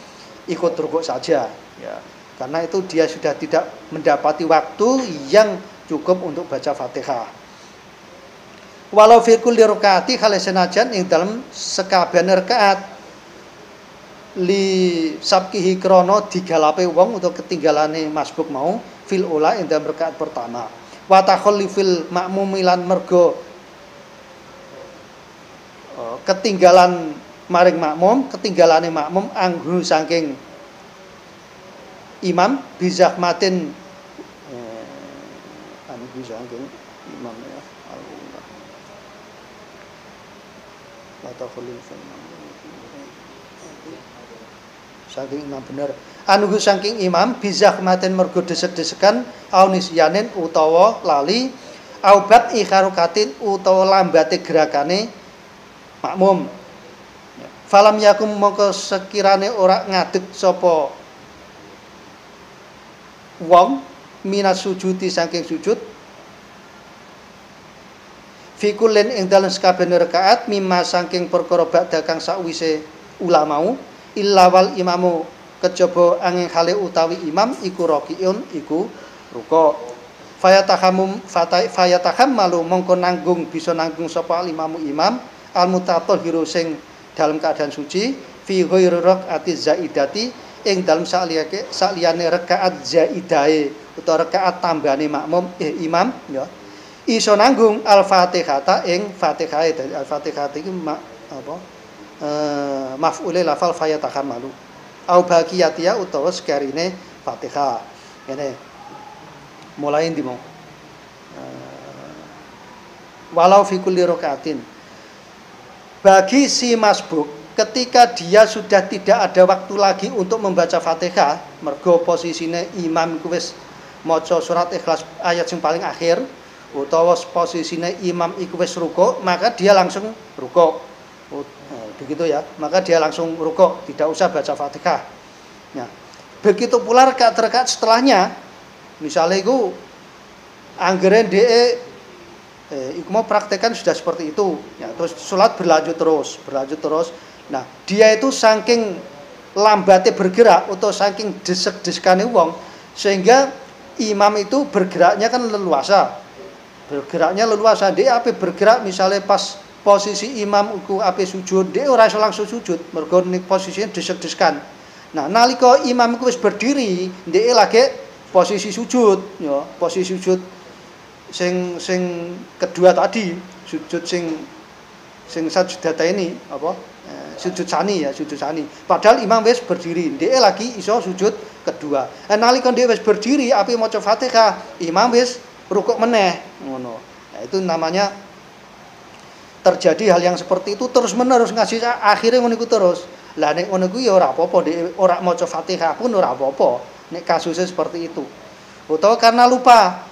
ikut rukuk saja ya, karena itu dia sudah tidak mendapati waktu yang cukup untuk baca Fatihah. Walau fi kulli rakaati khale senajan ing dalam sekabehane rakaat li sabqihi krana digalape wong untuk ketinggalane masbuk mau fil ula ing dalam rakaat pertama. Wa takhalli fil ma'mumilan mergo ketinggalan maring makmum, ketinggalane makmum anggu saking imam bizahmatin anggu saking imam ya Allah. Atau khulil saking imam bener. Anggu saking imam bizahmatin mergo desek-desekan aunis yanen utawa lali aubat ikharukatin utawa lambate gerakane makmum. Falam yakum mongko sekirane ora ngadeg sapa wong minas sujudi saking sujud fikulen ing dalem sakabehane rakaat mimma saking perkara badha kang sakwise ulamau illawal imamu kejaba angin hale utawi imam iku rakiun iku ruku fayatahamum malu mongko nanggung bisa nanggung sapa imamu imam al mutatahhiru sing dalam keadaan suci fi ghairi rakaati zaidati ing dalam saliyane rakaat zaidae utawa rakaat tambane makmum imam ya iso nanggung al-Fatihah ing Fatihah. Dari al-Fatihah iki apa maf'ule lafal fayatahammalu au baqiyatiya utawa sekarine Fatihah. Ngene mulai ndi mau walau fi kulli rakaatin bagi si masbuk ketika dia sudah tidak ada waktu lagi untuk membaca Fatihah mergo posisine imam iku wis maca surat Ikhlas ayat yang paling akhir utawa posisine imam iku wis rukuk, maka dia langsung rukuk. Begitu ya, maka dia langsung rukuk, tidak usah baca Fatihah. Nah, begitu pula rakaat-rakaat setelahnya, misalnya itu anggere DE iku mau praktekan sudah seperti itu ya, terus sholat berlanjut terus. Nah, dia itu saking lambatnya bergerak atau saking desek-desekane wong sehingga imam itu bergeraknya kan leluasa. Dia ape bergerak misalnya pas posisi imam iku ape sujud, dia ora iso langsung sujud mergo posisinya desek-desekan. Nah, nalika imam iku wis berdiri, dia lagi posisi sujud ya, posisi sujud sing kedua tadi, sujud sing sajudata ini apa sujud sani. Padahal imam wis berdiri, dia lagi iso sujud kedua. Nalika dia wis berdiri ape maca Fatihah, imam wis rukuk meneh ngono. Nah, itu namanya terjadi hal yang seperti itu terus menerus ngasih akhirnya ngono iku terus. Lah nek ngono iku ya ora apa-apa, dia ora maca Fatihah pun ora apa-apa nek kasusnya seperti itu. Utawa karena lupa.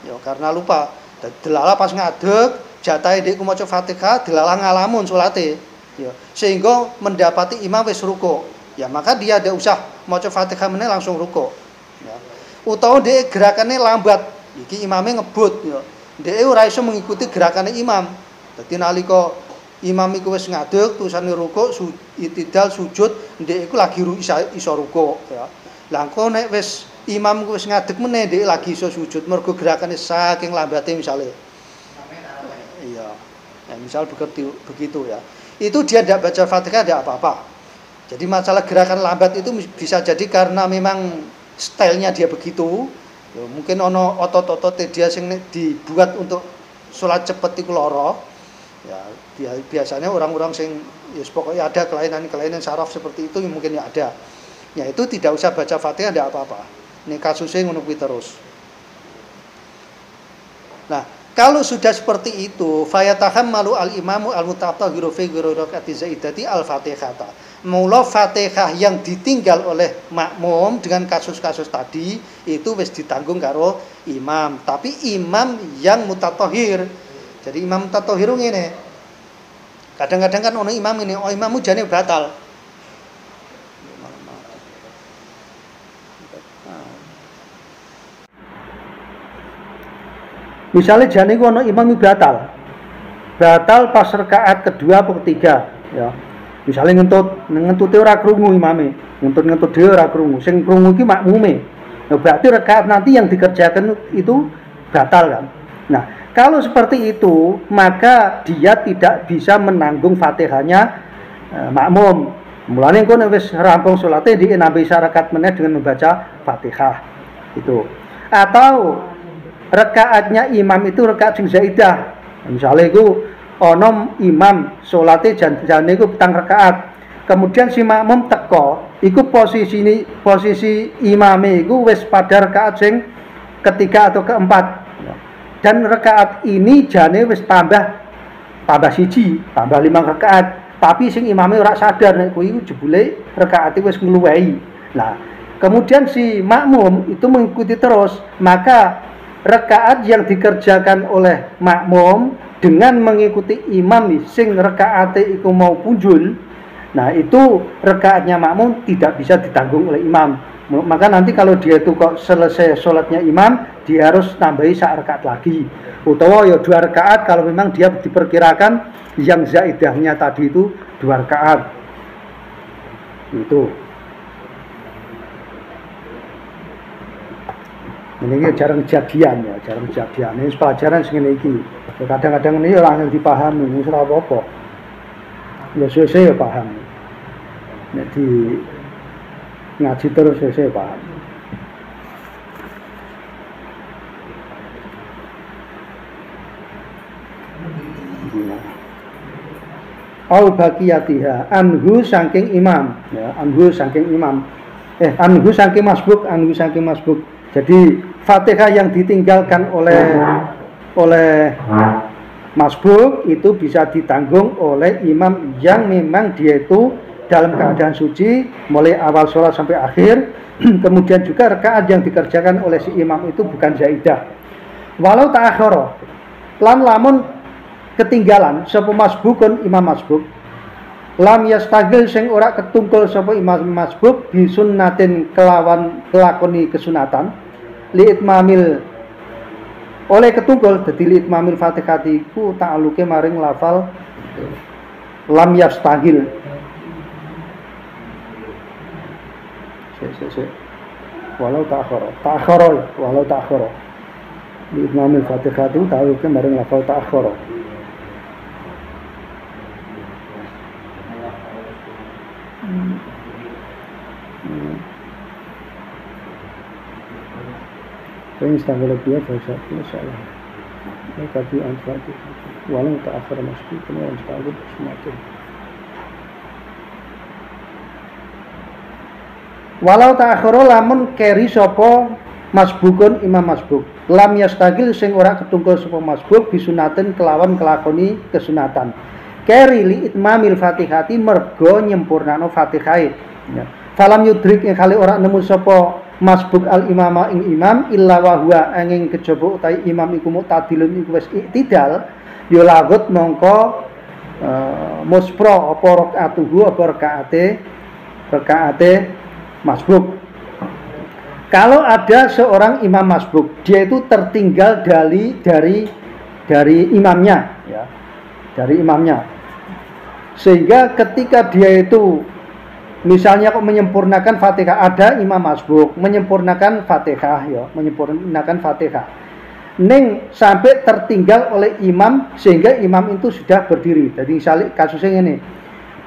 Delala pas ngadeg, jatahe dhek ku maca Fatihah, delala ngalamun salate. Ya, sehingga mendapati imam wis rukuk. Ya, maka dia tidak usah maca Fatihah meneh langsung rukuk. Ya. Utawa dhek gerakannya lambat, Iki imame ngebut ya. Dhek ora iso mengikuti gerakane imam. Dadi nalika imam iku wis ngadeg terusane rukuk, itidal, sujud, ndek iku lagi iso rukuk ya. Lah engko nek wis imam ku wis ngadeg meneh ndek lagi iso sujud mergo gerakane saking lambate misale. Iya. Ya misal begitu ya. Itu dia tidak baca Fatihah tidak apa-apa. Jadi masalah gerakan lambat itu bisa jadi karena memang stylenya dia begitu. Ya, mungkin ono otot-otot dia sing dibuat untuk sholat cepet iku lara. Ya, biasanya orang-orang sing ya pokoknya ada kelainan-kelainan saraf seperti itu mungkin ya ada. Ya itu tidak usah baca Fatihah tidak apa-apa. Ini kasusnya ngono kuwi terus. Nah, kalau sudah seperti itu, fayatahammalu al-imamu al-mutatahhiru fi raka'ati zaidati al-Fatihata. Mula Fatihah yang ditinggal oleh makmum dengan kasus-kasus tadi itu wis ditanggung karo imam, tapi imam yang mutatahhir. Jadi imam mutatahhir ngene. Kadang-kadang kan ono imam ini, oh imammu jane batal. Misalnya jane ku ono imam batal. Batal pas rakaat kedua atau ketiga, ya. Misalnya ngentute ora krungu imame, ngentut dhewe ora krungu. Sing krungu iki makmume. Nah, berarti rakaat nanti yang dikerjakan itu batal kan. Nah, kalau seperti itu, maka dia tidak bisa menanggung Fatihahnya makmum. Mulane engko nek wis rampung salate dhek nambahi rakaat meneh dengan membaca Fatihah. Itu. Atau rakaatnya imam itu rakaat sing zaidah. Misalnya iku ono imam salate jane iku petang rakaat. Kemudian si makmum teko, iku posisi imame iku wis pada rakaat sing ketiga atau keempat. Dan rakaat ini jane wis tambah siji, tambah 5 rakaat. Tapi sing imame ora sadar nek kuwi jebule rakaate wis ngluwehi. Nah, kemudian si makmum itu mengikuti terus, maka rakaat yang dikerjakan oleh makmum dengan mengikuti imam sing rakaate iku mau punjul, nah itu rakaatnya makmum tidak bisa ditanggung oleh imam. Maka nanti kalau dia itu kok selesai sholatnya imam, dia harus tambahi sak rakaat lagi. Utawa ya 2 rakaat kalau memang dia diperkirakan yang zaidahnya tadi itu 2 rakaat. Itu. Ini jarang kejadian ya, jarang kejadian. Ini pelajaran segini iki. Kadang-kadang ini orang yang dipahami, ini ora apa-apa. Ya sesuai ya paham. Nek di ngaji terus sesuai paham. Au baqiyatiha anhu saking imam, ya, anhu saking imam. Anhu saking masbuk, anhu saking masbuk. Jadi Fatihah yang ditinggalkan oleh masbuk itu bisa ditanggung oleh imam yang memang dia itu dalam keadaan suci mulai awal sholat sampai akhir. Kemudian juga rakaat yang dikerjakan oleh si imam itu bukan zaidah. Walau ta'akhara lan lamun ketinggalan sapa masbukun imam masbuk, lam yastagil sing ora ketungkul sapa imam masbuk bisunnatin kelawan kelakoni kesunatan liitmamil oleh ketungkul dadi liitmamil Fatihah iku ta'aluke maring lafal lam yastagil. Walau ta'akhara liitmamil Fatihah itu ta'aluke maring lafal ta'akhara. Ini setanggal dia bahasa masalah. Mereka di antara itu, walau tak akhir masuk kemudian setanggal semakin. Walau tak akhir lamun keri sopo masbukun imam masbuk. Lam yastagil sing ora ketungkul sopo masbuk bisunatin kelawan kelakoni kesunatan. Keri li itmamil Fatihati mergo nyempurnano Fatihah. Ya. Falam yudrik yang kali ora nemu sopo masbuk al imama ing imam illa wa huwa angin kejaba utahe imam iku mu'tadilun iku wis iktidal ya lagut mongko muspro apa rakaatuhu apa rakaate masbuk. Kalau ada seorang imam masbuk, dia itu tertinggal dari imamnya, ya, dari imamnya. Sehingga ketika dia itu misalnya kok menyempurnakan Fatihah, ada imam masbuk menyempurnakan Fatihah, ya, menyempurnakan Fatihah. Neng sampai tertinggal oleh imam sehingga imam itu sudah berdiri. Jadi misalnya kasusnya ini,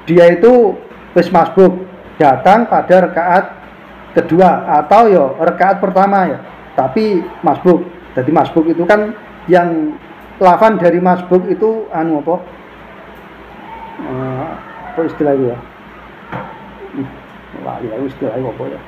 dia itu wis masbuk datang pada rakaat kedua atau ya rakaat pertama ya, tapi masbuk. Jadi masbuk itu kan yang lafan dari masbuk itu anu apa? Apa istilahnya ya? Wah, ya istilahnya apa ya?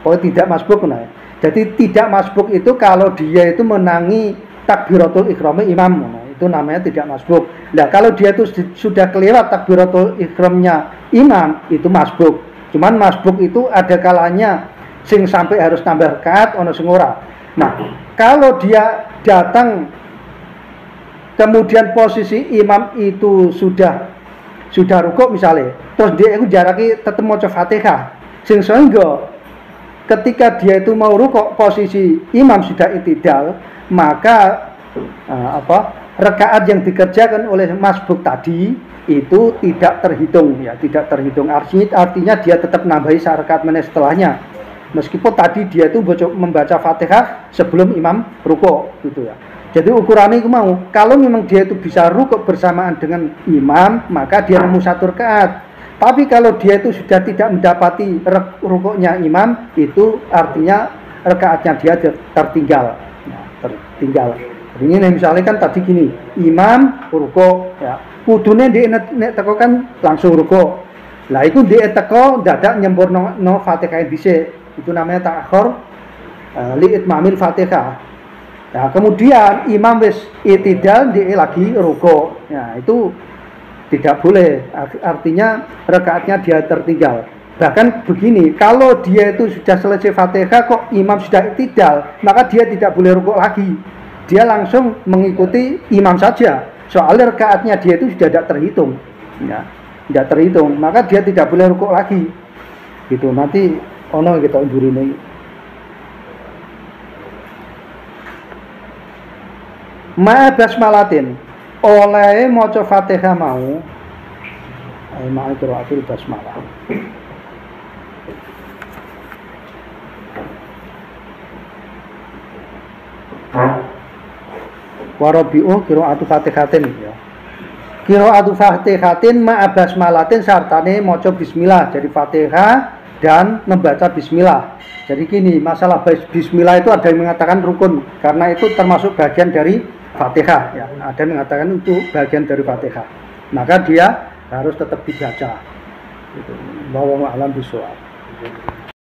Pokoknya tidak masbuk nah. Jadi tidak masbuk itu kalau dia itu menangi takbiratul ihram imam, nah, itu namanya tidak masbuk. Nah, kalau dia itu sudah kelewat takbiratul ihramnya imam, itu masbuk. Cuman masbuk itu ada kalanya sing sampai harus tambah rakaat ono sing ora. Nah, kalau dia datang kemudian posisi imam itu sudah rukuk misalnya, terus dia itu jaraki tetep maca Fatihah. Sing sehingga ketika dia itu mau rukuk posisi imam sudah itidal, maka rakaat yang dikerjakan oleh masbuk tadi itu tidak terhitung ya, tidak terhitung. Artinya dia tetap nambahi rakaat meneh setelahnya. Meskipun tadi dia itu membaca Fatihah sebelum imam rukuk gitu ya. Jadi ukurannya itu mau, kalau memang dia itu bisa rukuk bersamaan dengan imam, maka dia nemu satu rakaat. Tapi kalau dia itu sudah tidak mendapati rukuknya imam, itu artinya rakaatnya dia tertinggal. Nah, tertinggal. Jadi ini misalnya kan tadi gini, imam rukuk ya. Kudune dia nek teko kan langsung rukuk. Lah iku dia teko dadak nyempurno Fatihah dhisik. Itu namanya ta'akhur li itmamil Fatihah. Nah, kemudian imam wis itidal dia lagi rukuk. Nah, itu tidak boleh. Artinya rakaatnya dia tertinggal. Bahkan begini, kalau dia itu sudah selesai Fatihah kok imam sudah itidal, maka dia tidak boleh rukuk lagi. Dia langsung mengikuti imam saja. Soalnya rakaatnya dia itu sudah tidak terhitung, ya, tidak terhitung, maka dia tidak boleh rukuk lagi, gitu. Nanti ono kita undur ini. Ma basmalatin, oleh maca Fatihah mau, ma qiraatul basmalah. Warabi'u qiraatu Fatihatin ya. Qiraatu Fatihatin ma'a basmalatin sartane maca bismillah. Jadi Fatihah dan membaca bismillah. Jadi gini, masalah bismillah itu ada yang mengatakan rukun karena itu termasuk bagian dari Fatihah ya. Ada yang mengatakan itu bagian dari Fatihah. Maka dia harus tetap dibaca. Gitu. Wallahu a'lam bishawab.